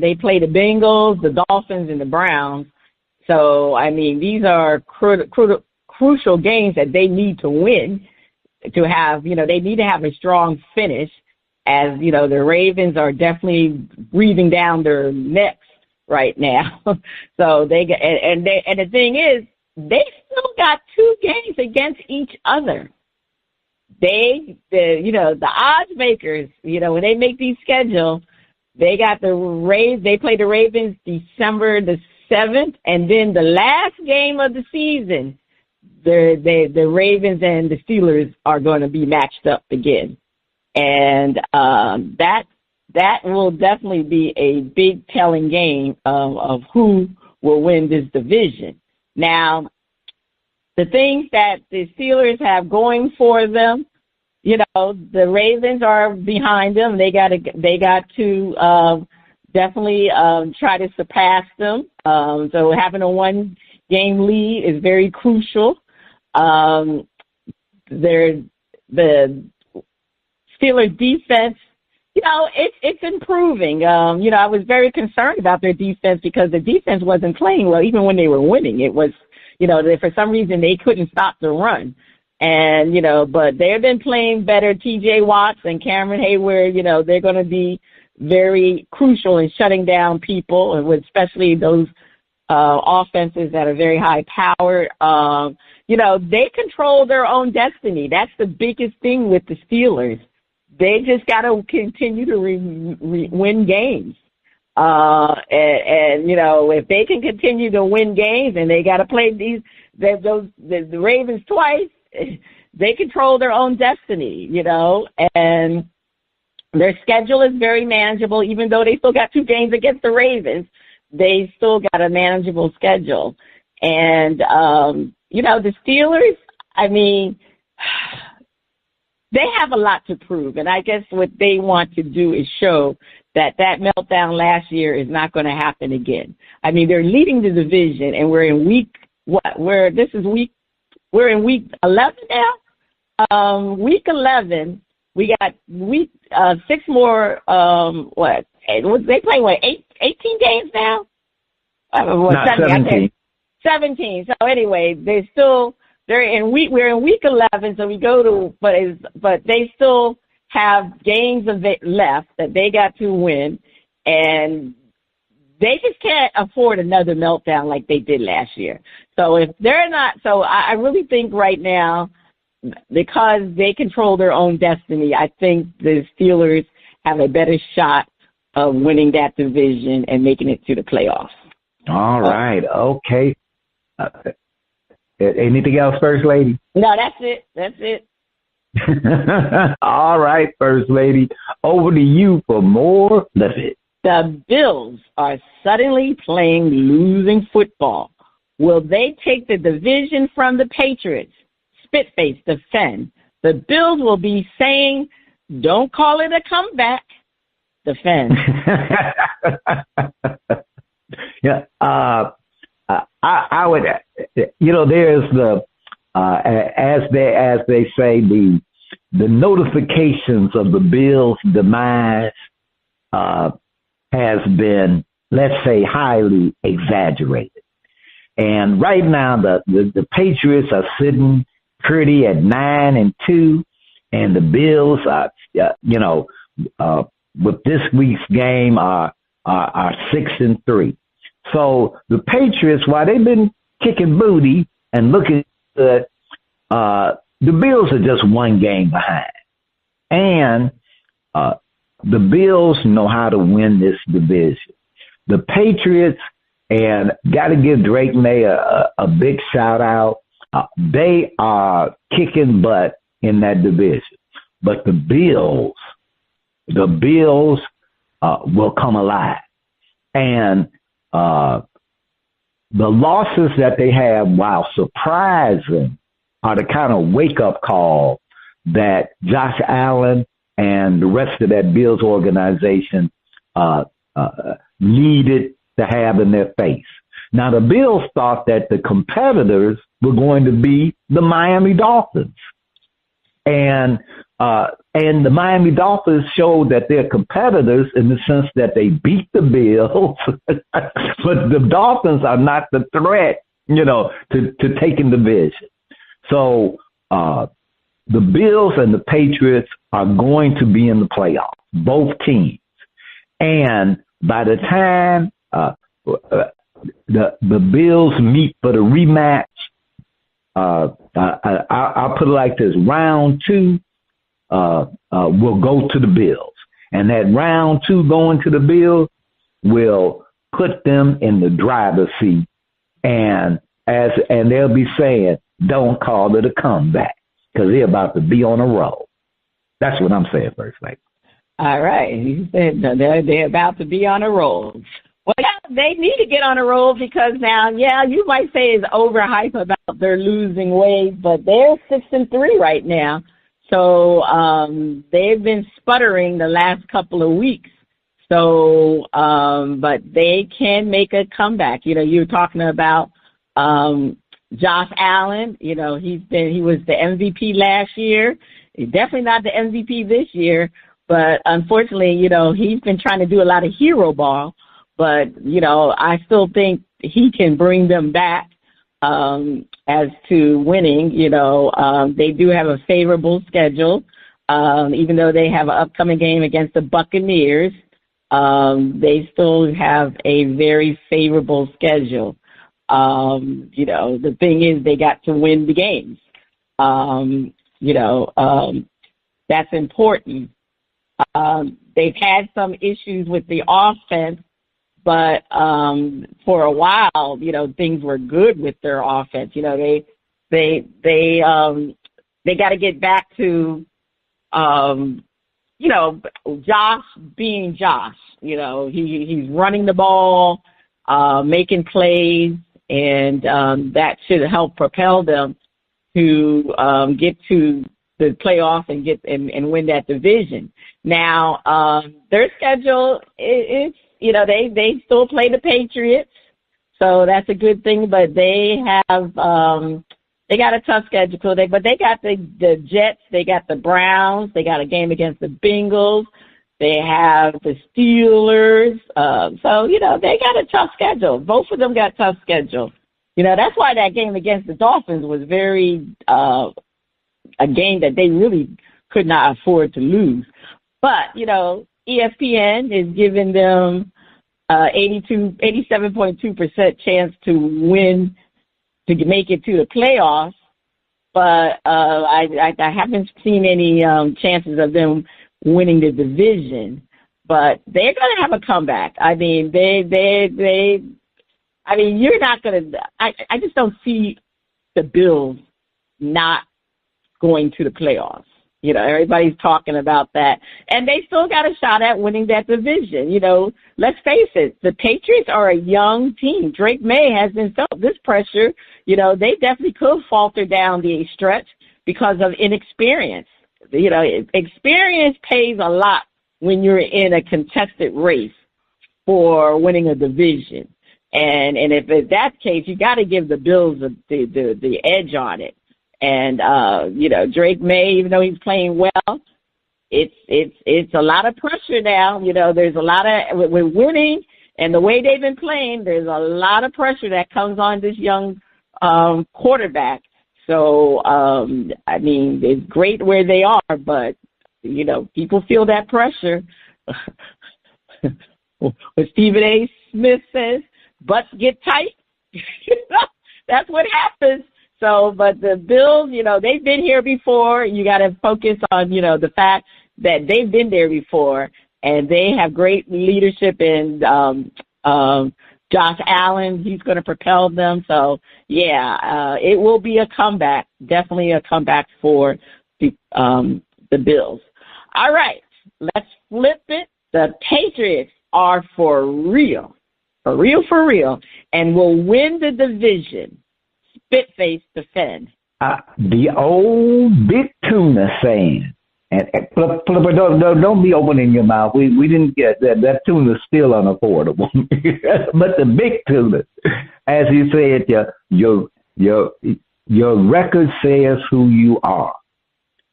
they play the Bengals, the Dolphins, and the Browns. So, I mean, these are crucial games that they need to win to have, you know, they need to have a strong finish, as, you know, the Ravens are definitely breathing down their necks right now. So and the thing is, they still got 2 games against each other. The odds makers, you know, when they make these schedules, they got they play the Ravens December the 7th, and then the last game of the season, the Ravens and the Steelers are going to be matched up again. And that will definitely be a big telling game of who will win this division. Now, the things that the Steelers have going for them, you know, the Ravens are behind them. They got to definitely try to surpass them. So having a one-game lead is very crucial. The Steelers defense, you know, it's improving. You know, I was very concerned about their defense because the defense wasn't playing well, even when they were winning. It was, you know, for some reason they couldn't stop the run. And, you know, but they've been playing better. T.J. Watts and Cameron Hayward, you know, they're going to be very crucial in shutting down people, and especially those offenses that are very high powered. You know, they control their own destiny. That's the biggest thing with the Steelers. They just got to continue to win games. And, you know, if they can continue to win games, and they got to play the Ravens twice, they control their own destiny, you know, and their schedule is very manageable. Even though they still got 2 games against the Ravens, they still got a manageable schedule. And, you know, the Steelers, I mean, they have a lot to prove. And I guess what they want to do is show that meltdown last year is not going to happen again. I mean, they're leading the division, and we're in week 11 now. Week 11, we got 6 more. They play 18 games now. Not 17. 17. So anyway, we're in week 11. So we go to, but they still have games left that they got to win, and they just can't afford another meltdown like they did last year. So if they're not, so I really think right now, because they control their own destiny, I think the Steelers have a better shot of winning that division and making it to the playoffs. All right. Okay. Anything else, First Lady? No, that's it. All right, First Lady. Over to you for more. That's it. The Bills are suddenly playing losing football. Will they take the division from the Patriots? Spitface defend. The Bills will be saying, don't call it a comeback. Defend. Yeah. I would, there's the, as they say, the notifications of the Bills' demise has been, let's say, highly exaggerated. And right now, the Patriots are sitting pretty at 9-2, and the Bills are, with this week's game are 6-3. So the Patriots, while they've been kicking booty and looking good, the Bills are just one game behind. And the Bills know how to win this division. The Patriots, and got to give Drake May a big shout out. They are kicking butt in that division. But the Bills will come alive. And the losses that they have, while surprising, are the kind of wake-up call that Josh Allen and the rest of that Bills organization needed to have in their face. Now, the Bills thought that the competitors were going to be the Miami Dolphins. And the Miami Dolphins showed that they're competitors in the sense that they beat the Bills, but the Dolphins are not the threat, to taking the division. So the Bills and the Patriots are going to be in the playoffs, both teams. And by the time the Bills meet for the rematch, I'll put it like this: round 2 will go to the Bills, and that round 2 going to the Bills will put them in the driver's seat, and they'll be saying, "Don't call it a comeback," because they're about to be on a roll. That's what I'm saying, First Lady. All right, you said they're about to be on a roll. Well, yeah, they need to get on a roll because now, you might say it's overhyped about their losing ways, but they're 6-3 right now. So they've been sputtering the last couple of weeks. So, but they can make a comeback. You're talking about Josh Allen. He was the MVP last year. He's definitely not the MVP this year. But unfortunately, he's been trying to do a lot of hero ball. But, I still think he can bring them back as to winning. They do have a favorable schedule. Even though they have an upcoming game against the Buccaneers, they still have a very favorable schedule. The thing is they got to win the games. That's important. They've had some issues with the offense. But for a while, things were good with their offense. They got to get back to, Josh being Josh. He's running the ball, making plays, and that should help propel them to get to the playoff and get and win that division. Now, their schedule is, you know, they still play the Patriots, so that's a good thing. But they have they got a tough schedule. But they got the Jets, they got the Browns, they got a game against the Bengals, they have the Steelers. So you know they got a tough schedule. Both of them got tough schedule. You know that's why that game against the Dolphins was very a game that they really could not afford to lose. But, you know, ESPN is giving them 87.2% chance to win, to make it to the playoffs. But I haven't seen any chances of them winning the division. But they're going to have a comeback. I mean, you're not going to – I just don't see the Bills not going to the playoffs. You know, everybody's talking about that. And they still got a shot at winning that division. You know, let's face it, the Patriots are a young team. Drake May has been felt this pressure. You know, they definitely could falter down the stretch because of inexperience. You know, experience pays a lot when you're in a contested race for winning a division. And if it's that case, you got to give the Bills the edge on it. And, you know, Drake May, even though he's playing well, it's a lot of pressure now. You know, there's a lot of, we're winning, and the way they've been playing, there's a lot of pressure that comes on this young quarterback. So, I mean, it's great where they are, but, you know, people feel that pressure. What Stephen A. Smith says, butts get tight. That's what happens. So, but the Bills, you know, they've been here before. You got to focus on, you know, the fact that they've been there before, and they have great leadership in Josh Allen. He's going to propel them. So, yeah, it will be a comeback, definitely a comeback for the Bills. All right, let's flip it. The Patriots are for real, and will win the division. Spitface defend. The old big tuna saying, and don't be opening your mouth. We didn't get that. That tuna's still unaffordable. But the big tuna, as you said, your record says who you are,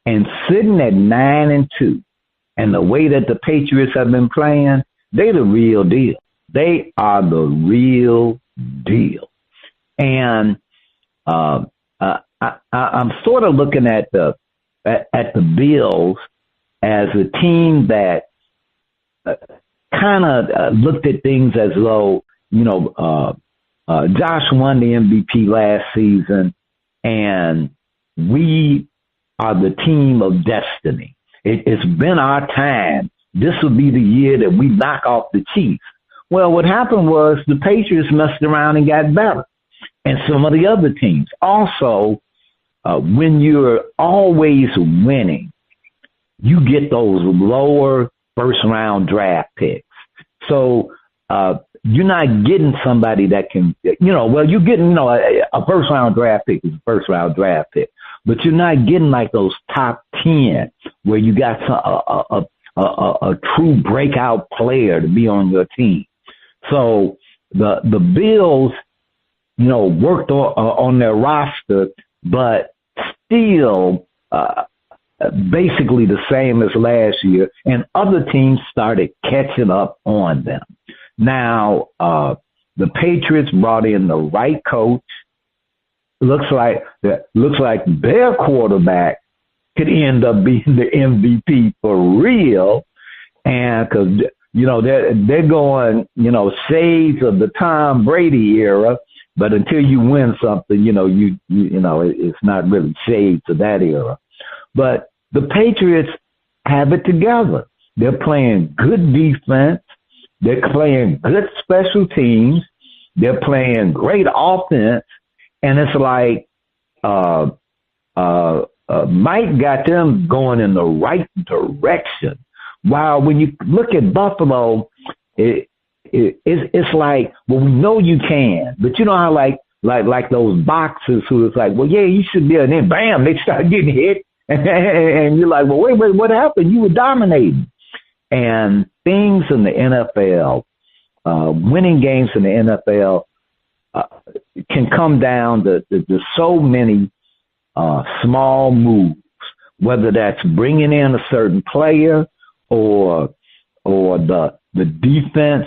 and sitting at 9-2, and the way that the Patriots have been playing, they're the real deal. They are the real deal, and I'm sort of looking at the Bills as a team that kind of looked at things as though, you know, Josh won the MVP last season, and we are the team of destiny. It's been our time. This will be the year that we knock off the Chiefs. Well, what happened was the Patriots messed around and got better. And some of the other teams. Also, when you're always winning, you get those lower first-round draft picks. So you're not getting somebody that can, you know, well, you're getting, you know, a first-round draft pick is a first-round draft pick. But you're not getting like those top 10 where you got a true breakout player to be on your team. So the Bills, you know, worked on their roster, but still basically the same as last year, and other teams started catching up on them. Now, the Patriots brought in the right coach. Looks like their quarterback could end up being the MVP for real, and because, you know, they're going, you know, shades of the Tom Brady era. But until you win something, you know, you know, it's not really shades of that era. But the Patriots have it together. They're playing good defense. They're playing good special teams. They're playing great offense. And it's like Mike got them going in the right direction. While when you look at Buffalo, it's like, well, we know you can, but you know how like those boxers who is like, well, yeah, you should be, and then bam, they start getting hit, And you're like, well, wait, what happened? You were dominating. And things in the NFL, winning games in the NFL, can come down to so many small moves, whether that's bringing in a certain player or the defense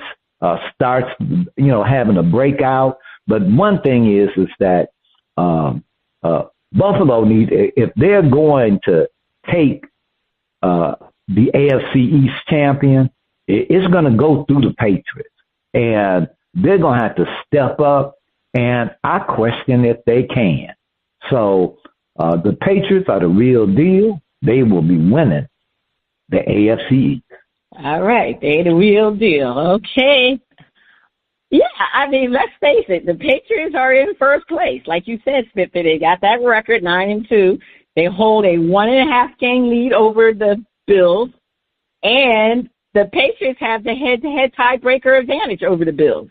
starts, having a breakout. But one thing is that Buffalo if they're going to take the AFC East champion, it's going to go through the Patriots. And they're going to have to step up, and I question if they can. So the Patriots are the real deal. They will be winning the AFC East. All right, they're the real deal. Okay. Yeah, I mean, let's face it. The Patriots are in first place. Like you said, Spiffy, they got that record, 9-2. They hold a 1.5 game lead over the Bills, and the Patriots have the head-to-head tiebreaker advantage over the Bills.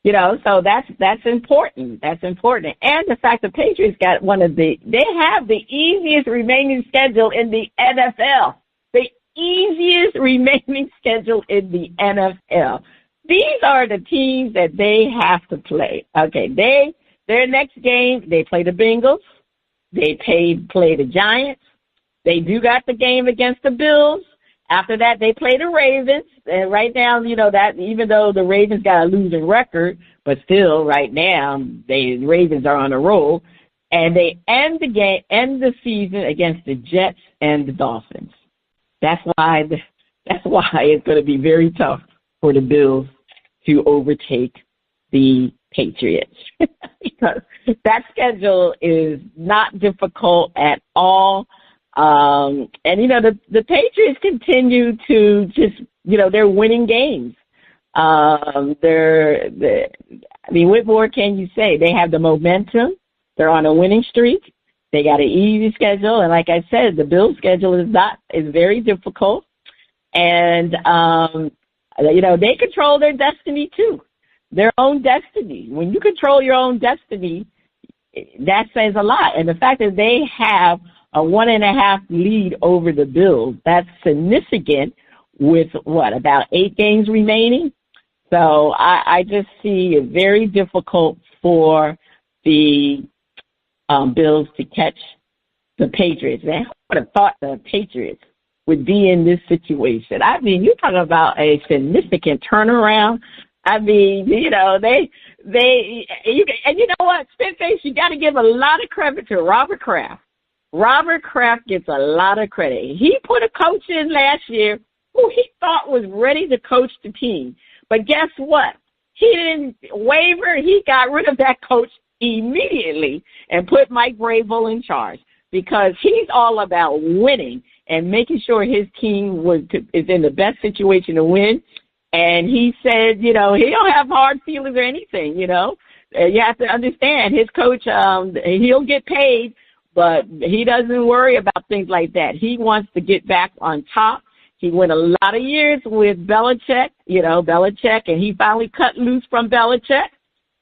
So that's important. That's important. And the fact the Patriots got they have the easiest remaining schedule in the NFL. The easiest remaining schedule in the NFL. These are the teams that they have to play. Okay, their next game, they play the Bengals. They play the Giants. They do got the game against the Bills. After that, they play the Ravens. And right now, that even though the Ravens got a losing record, but still right now, the Ravens are on a roll. And they end the season against the Jets and the Dolphins. That's why it's going to be very tough for the Bills to overtake the Patriots because that schedule is not difficult at all. And the Patriots continue to just, they're winning games. What more can you say? They have the momentum. They're on a winning streak. They got an easy schedule. And like I said, the Bills schedule is very difficult. And, they control their destiny too, their own destiny. When you control your own destiny, that says a lot. And the fact that they have a 1.5 lead over the Bills, that's significant with about 8 games remaining. So I just see it very difficult for the Bills to catch the Patriots. Man, I would have thought the Patriots would be in this situation. I mean, you're talking about a significant turnaround. I mean, and you know what, Spinface, you got to give a lot of credit to Robert Kraft. Robert Kraft gets a lot of credit. He put a coach in last year who he thought was ready to coach the team. But guess what? He didn't waver. He got rid of that coach immediately and put Mike Vrabel in charge because he's all about winning and making sure his team is in the best situation to win. And he said, he don't have hard feelings or anything, You have to understand his coach, he'll get paid, but he doesn't worry about things like that. He wants to get back on top. He went a lot of years with Belichick, and he finally cut loose from Belichick.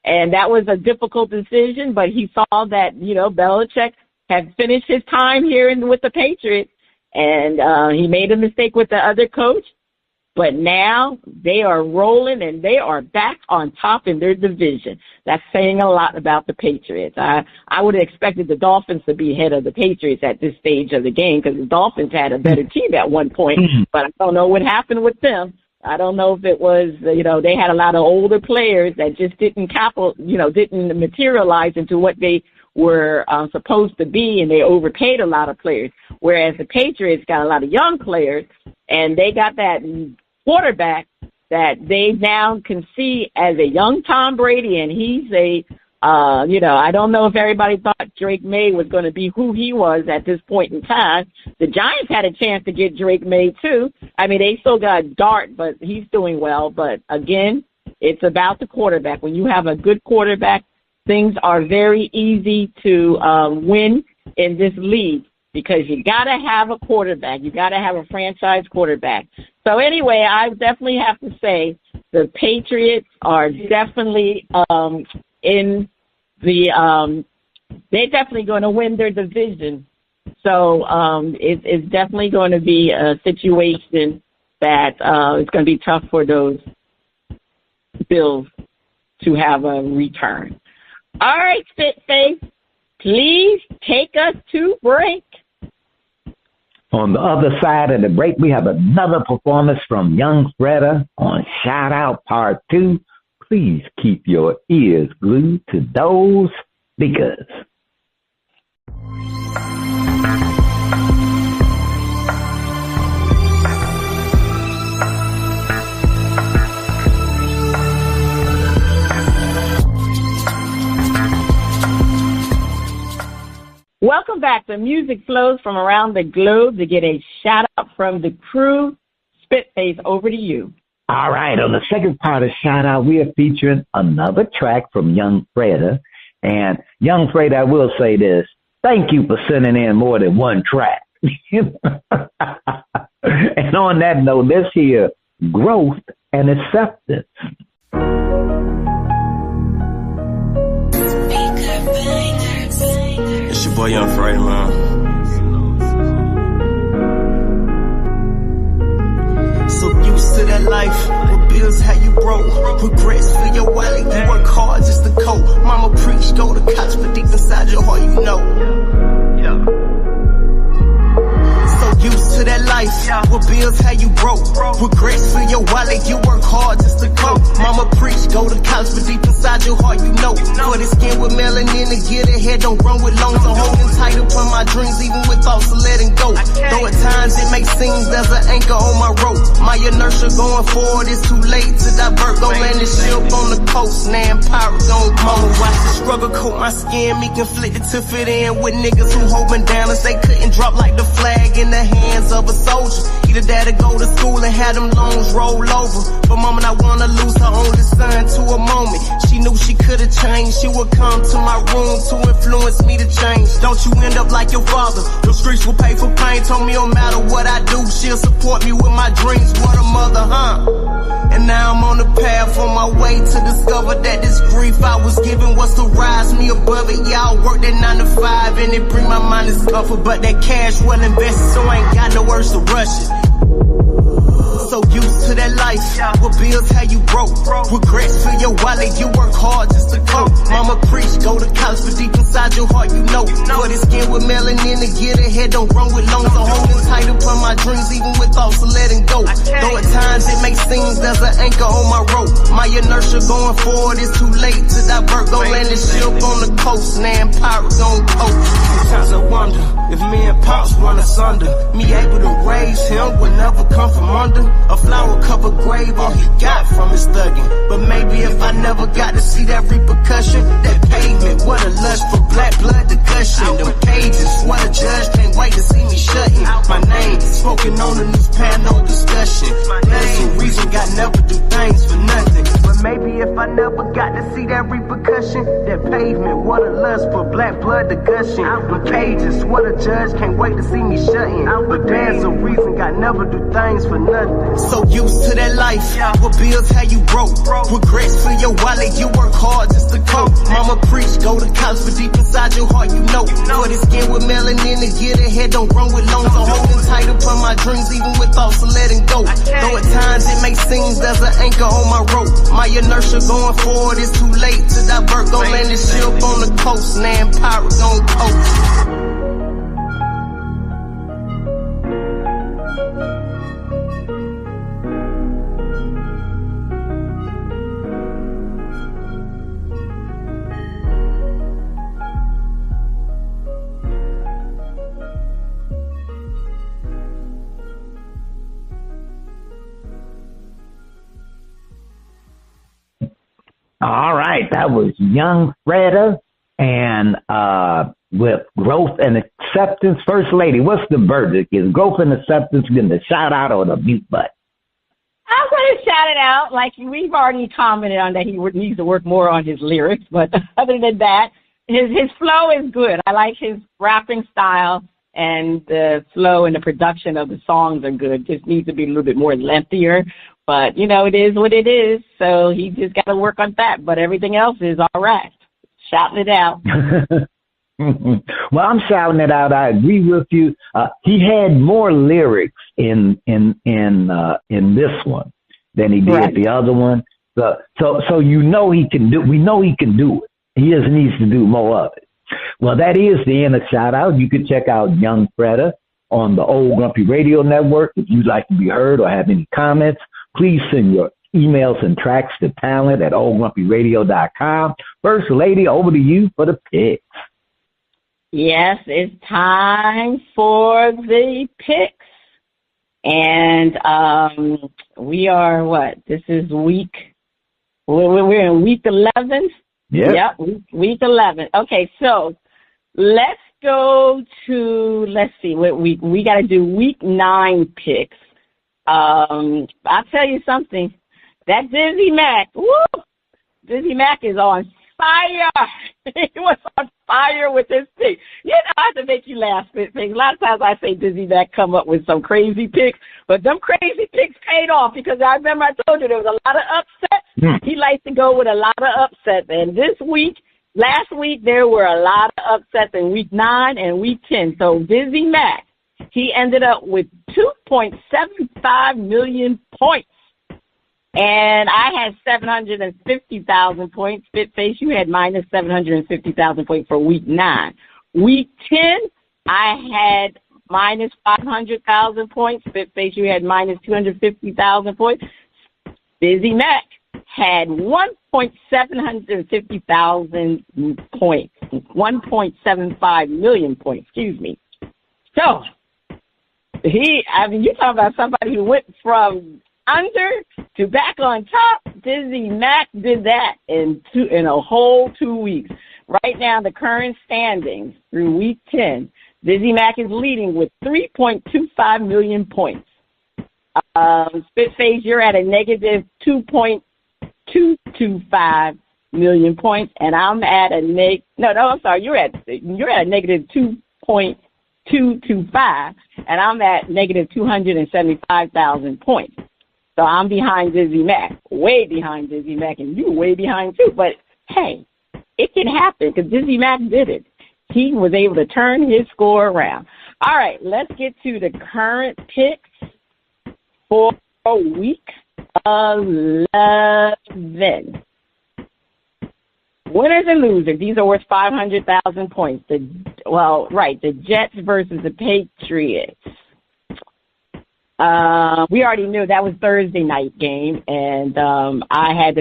And that was a difficult decision, but he saw that, Belichick had finished his time here with the Patriots, and he made a mistake with the other coach. But now they are rolling, and they are back on top in their division. That's saying a lot about the Patriots. I would have expected the Dolphins to be ahead of the Patriots at this stage of the game because the Dolphins had a better team at one point, but I don't know what happened with them. I don't know if it was, they had a lot of older players that just didn't didn't materialize into what they were supposed to be, and they overpaid a lot of players. Whereas the Patriots got a lot of young players, and they got that quarterback that they now can see as a young Tom Brady, and he's I don't know if everybody thought Drake May was going to be who he was at this point in time. The Giants had a chance to get Drake May too. I mean, they still got Dart, but he's doing well. But again, it's about the quarterback. When you have a good quarterback, things are very easy to win in this league because you got to have a quarterback. You got to have a franchise quarterback. So anyway, I definitely have to say the Patriots are definitely they're definitely going to win their division. So it's definitely going to be a situation that it's going to be tough for those bills to have a return. All right, Spitface, please take us to break. On the other side of the break, we have another performance from Yung Freda on Shout Out Part 2. Please keep your ears glued to those speakers. Welcome back. The music flows from around the globe to get a shout out from the crew. Spitface, over to you. All right. On the second part of shout out, we are featuring another track from Yung Freda. And Yung Freda, I will say this. Thank you for sending in more than one track. And on that note, let's hear Growth and Acceptance. It's your boy Yung Freda, man. So used to that life, with bills how you broke, regrets for your wallet, you work hard just to cope. Mama preach, go to college, but deep inside your heart you know. So used to that life, with bills how you broke, regrets for your wallet, you work hard just to cope. Mama preach, go to college, but deep inside your heart you know. For the skin with melanin to get ahead, don't run with loans. I'm holding tight upon my dreams, even with thoughts of letting go. Though at times it makes seems there's an anchor on my rope. My inertia going forward, it's too late to divert. Gon' land this ship on the coast, now empire gon' Mama watch the struggle coat my skin, me conflicted to fit in with niggas who hold me down and they couldn't drop like the flag in the hands of a soldier. Either dad to go to school and had them loans roll over. But mama not wanna lose her only son to a moment. She knew she could've changed, she would come to my room to influence me to change. Don't you end up like your father, the streets will pay for pain. Told me no matter what I do, she'll support me with my dreams. What a mother, huh? And now I'm on the path on my way to discover that this grief I was given was to rise me above it. Yeah, I work that 9 to 5 and it bring my mind to comfort, but that cash well invested, so I ain't got no urge to rush it. So used to that life, with bills how you broke, regrets for your wallet, you work hard just to cope. Mama preach, go to college, but deep inside your heart you know. For the skin with melanin to get ahead, don't run with loans. I'm holding tight upon my dreams, even with thoughts of letting go. Though at times it makes seems there's an anchor on my rope. My inertia going forward, it's too late to divert. Gon' land this ship on the coast, now empire gon' cope. Sometimes I wonder if me and Pops run asunder. Me able to raise him would never come from under a flower covered grave, all he got from his thugging. But maybe if I never got to see that repercussion, that pavement, what a lust for black blood to gushing. Them pages, what a judge can't wait to see me shutting. My name spoken on the news panel discussion. There's a reason God never do things for nothing. But maybe if I never got to see that repercussion, that pavement, what a lust for black blood to gushing. Them pages, what a judge can't wait to see me shutting. But there's a reason God never do things for nothing. So used to that life, with bills how you broke, regrets for your wallet, you work hard just to cope. Mama preach, go to college, but deep inside your heart you know. For the skin with melanin to get ahead, don't run with loans. I'm holding tight upon my dreams, even with thoughts of letting go. Though at times it makes seems there's an anchor on my rope. My inertia going forward, it's too late to divert. Gon' land this ship on the coast, now empire gon' cope. All right, that was Yung Freda and with Growth and Acceptance. First Lady, what's the verdict? Is Growth and Acceptance getting the shout out or the mute button? I'm going to shout it out. Like, we've already commented on that he needs to work more on his lyrics, but other than that, his flow is good. I like his rapping style, and the flow and the production of the songs are good. Just needs to be a little bit more lengthier. But, you know, it is what it is, so he just got to work on that. But everything else is all right. Shouting it out. Well, I'm shouting it out. I agree with you. He had more lyrics in this one than he did the other one. So you know he can do. We know he can do it. He just needs to do more of it. Well, that is the end of shout out. You can check out Yung Freda on the Old Grumpy Radio Network. If you'd like to be heard or have any comments, please send your emails and tracks to talent@oldgrumpyradio.com. First Lady, over to you for the picks. Yes, it's time for the picks. And we are This is we're in week 11? Yep, week 11. Okay, so let's go to, let's see, we got to do week 9 picks. I'll tell you something. That Dizzy Mac is on fire. He was on fire with this pick. You know, I have to make you laugh. A lot of times I say Dizzy Mac come up with some crazy picks, but them crazy picks paid off because I remember I told you there was a lot of upsets. He likes to go with a lot of upsets. And last week, there were a lot of upsets in week 9 and week 10. So Dizzy Mac, he ended up with 2.75 million points. And I had 750,000 points. Spitface, you had minus 750,000 points for week 9. Week 10, I had minus 500,000 points. Spitface, you had minus 250,000 points. Dizzy Mac had 1.750,000 points, 1.75 million points, excuse me. So, you're talking about somebody who went from under to back on top. Dizzy Mac did that in a whole 2 weeks. Right now, the current standings through week 10, Dizzy Mac is leading with 3.25 million points. Spitface, you're at a negative 2.225 million points, and I'm at a you're at a negative 2.225, and I'm at negative 275,000 points. So I'm behind Dizzy Mac, way behind Dizzy Mac, and you're way behind too. But hey, it can happen because Dizzy Mac did it. He was able to turn his score around. All right, let's get to the current picks for week 11. Winners and losers. These are worth 500,000 points. The Jets versus the Patriots. We already knew that was Thursday night game, and I had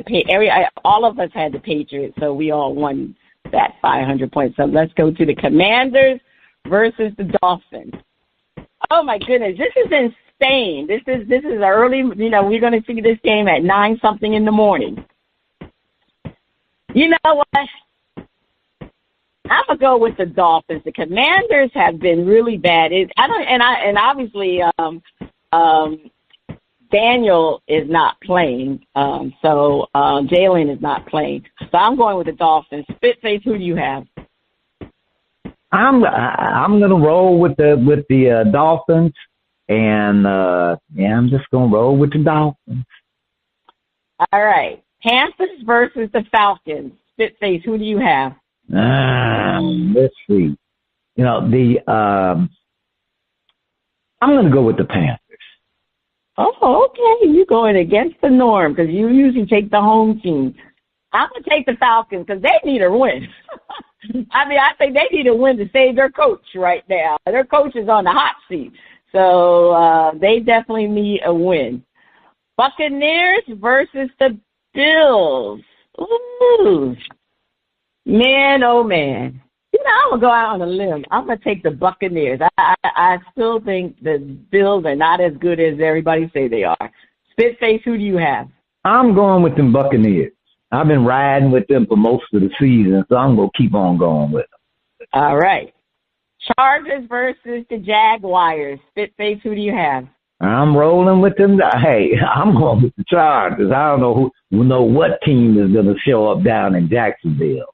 all of us had the Patriots, so we all won that 500 points. So let's go to the Commanders versus the Dolphins. Oh my goodness, this is insane. This is early. We're going to see this game at 9-something in the morning. You know what? I'm gonna go with the Dolphins. The Commanders have been really bad. Obviously. Daniel is not playing, so Jalen is not playing. So I'm going with the Dolphins. Spitface, who do you have? I'm gonna roll with the Dolphins, and I'm just gonna roll with the Dolphins. All right, Panthers versus the Falcons. Spitface, who do you have? Let's see. I'm gonna go with the Panthers. Oh, okay. You're going against the norm because you usually take the home team. I'm going to take the Falcons because they need a win. I think they need a win to save their coach right now. Their coach is on the hot seat. So they definitely need a win. Buccaneers versus the Bills. Ooh. Man, oh, man. I'm going to go out on a limb. I'm going to take the Buccaneers. I still think the Bills are not as good as everybody say they are. Spitface, who do you have? I'm going with them Buccaneers. I've been riding with them for most of the season, so I'm going to keep on going with them. All right. Chargers versus the Jaguars. Spitface, who do you have? I'm rolling with them. Hey, I'm going with the Chargers. I don't know what team is going to show up down in Jacksonville.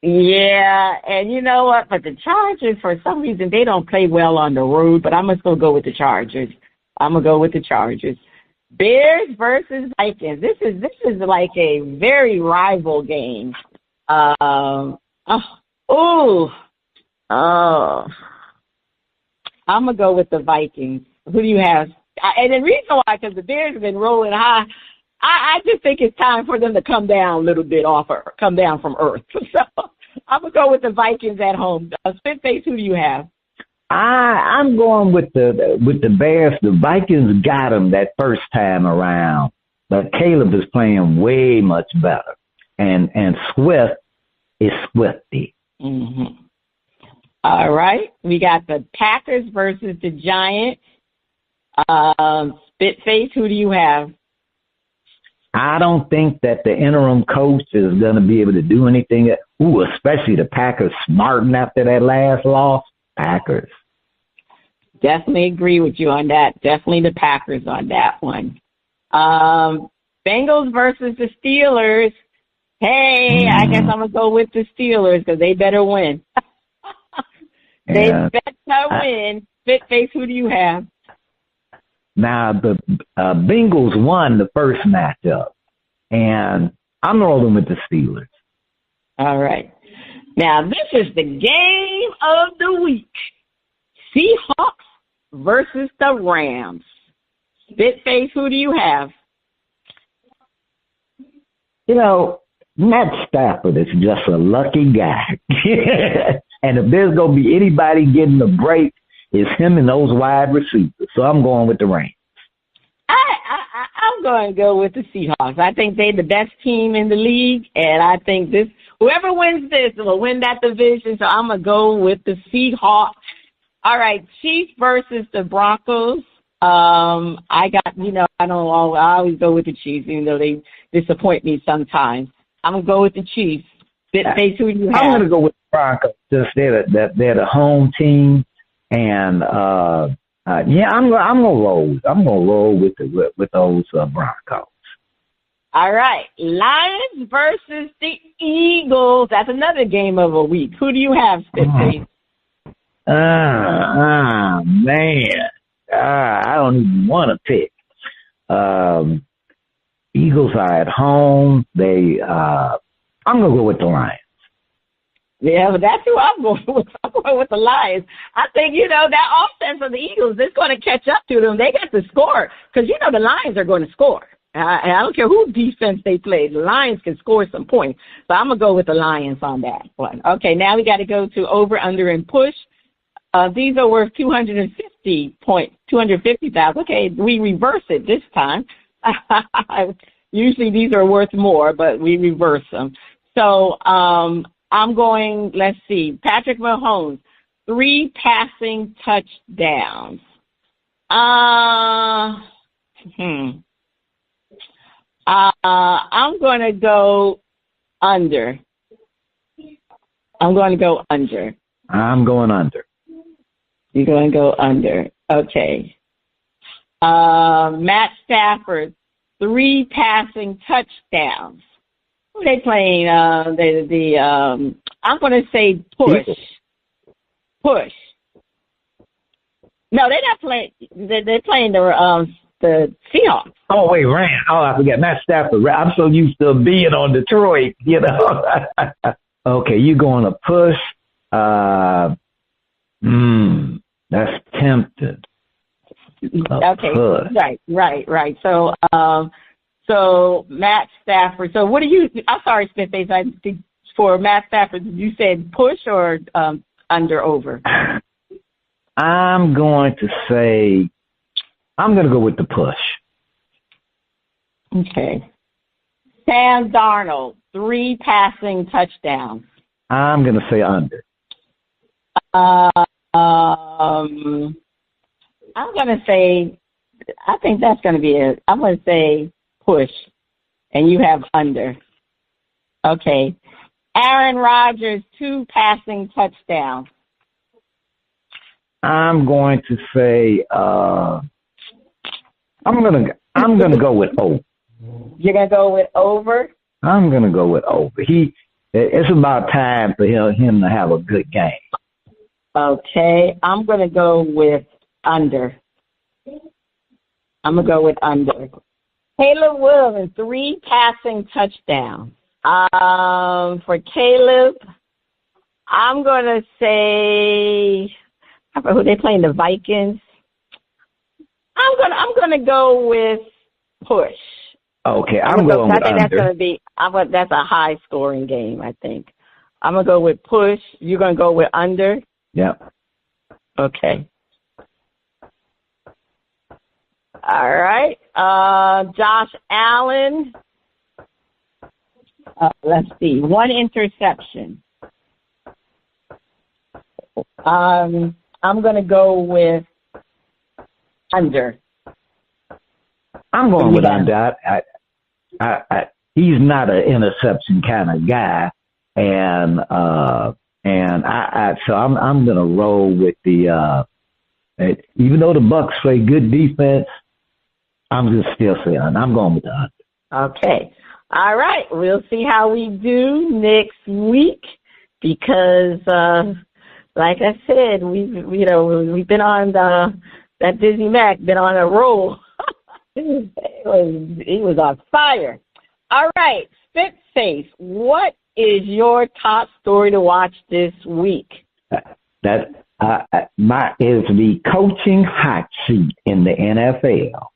Yeah, and you know what? But the Chargers, for some reason, they don't play well on the road, but I'm just going to go with the Chargers. Bears versus Vikings. This is like a very rival game. Oh, I'm going to go with the Vikings. Who do you have? And the reason why, because the Bears have been rolling high, I just think it's time for them to come down a little bit come down from earth. So I'm going to go with the Vikings at home. Spitface, who do you have? I'm going with the Bears. The Vikings got them that first time around, but Caleb is playing way much better, and Swift is Swifty. Mm-hmm. All right, we got the Packers versus the Giants. Spitface, who do you have? I don't think that the interim coach is going to be able to do anything. Especially the Packers smarting after that last loss. Packers. Definitely agree with you on that. Definitely the Packers on that one. Bengals versus the Steelers. Hey, I guess I'm going to go with the Steelers because they better win. They better win. Spitface, who do you have? Now, the Bengals won the first matchup, and I'm rolling with the Steelers. All right. Now, this is the game of the week. Seahawks versus the Rams. Spitface, who do you have? You know, Matt Stafford is just a lucky guy. And if there's going to be anybody getting a break, it's him and those wide receivers. So I'm going with the Rams. I'm going to go with the Seahawks. I think they're the best team in the league, and I think whoever wins this will win that division. So I'm going to go with the Seahawks. All right, Chiefs versus the Broncos. I always go with the Chiefs, even though they disappoint me sometimes. I'm going to go with the Chiefs. Spitface, who do you have? I'm going to go with the Broncos. Just they're the home team. And I'm gonna roll. I'm gonna roll with those Broncos. All right, Lions versus the Eagles. That's another game of a week. Who do you have, Spitface? Man, I don't even want to pick. Eagles are at home. I'm gonna go with the Lions. Yeah, but that's who I'm going with. I'm going with the Lions. I think, that offense of the Eagles is going to catch up to them. They got to score because, the Lions are going to score. And I don't care who defense they play. The Lions can score some points. So I'm going to go with the Lions on that one. Okay, now we got to go to over, under, and push. These are worth 250,000. Okay, we reverse it this time. Usually these are worth more, but we reverse them. So, I'm going, let's see, Patrick Mahomes, 3 passing touchdowns. I'm going to go under. I'm going under. You're going to go under. Okay. Matt Stafford, 3 passing touchdowns. Who are they playing? I'm going to say push. Push. No, they're not playing. They're playing the Seahawks. Oh, wait, Rams. Oh, I forgot. Matt Stafford. I'm so used to being on Detroit, Okay, you're going to push. That's tempted. Okay, push. Right. So Matt Stafford. So what do you? I'm sorry, Spitface. For Matt Stafford, you said push or under over? I'm going to go with the push. Okay. Sam Darnold, 3 passing touchdowns. I'm going to say under. I'm going to say, I think that's going to be it. I'm going to say push, and you have under. Okay. Aaron Rodgers, 2 passing touchdowns. I'm going to say, I'm going to go with over. You're going to go with over? I'm going to go with over. It's about time for him to have a good game. Okay. I'm going to go with under. Caleb Williams, 3 passing touchdowns. For Caleb, I'm going to say, I forgot who they playing, the Vikings. I'm gonna go with push. Okay, I'm going with under. That's a high scoring game, I think. I'm gonna go with push. You're gonna go with under? Yep. Okay. All right. Josh Allen. Let's see. 1 interception. I'm gonna go with under. I'm going with under. He's not an interception kind of guy, and so I'm going to roll with the. Even though the Bucks play good defense, I'm just still saying I'm going with the under. Okay, all right. We'll see how we do next week because, like I said, we've been on that Dizzy Mac been on a roll. He was on fire. All right, Spitface, what is your top story to watch this week? That is the coaching hot seat in the NFL.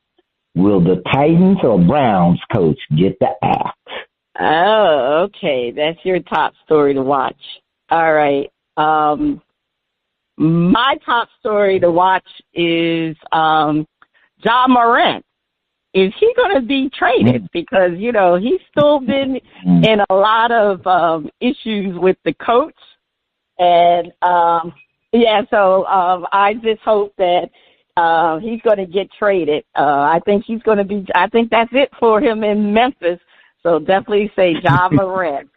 Will the Titans or Browns coach get the axe? Oh, okay. That's your top story to watch. All right. My top story to watch is Ja Morant. Is he going to be traded? Because, he's still been in a lot of issues with the coach. And, so I just hope that he's going to get traded. I think that's it for him in Memphis. So definitely say Ja Morant.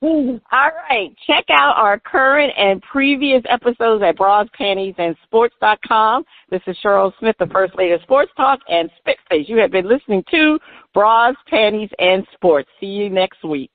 All right. Check out our current and previous episodes at BrasPantiesAndSports.com. This is Cheryl Smith, the First Lady of Sports Talk, and Spitface. You have been listening to Bras, Panties, and Sports. See you next week.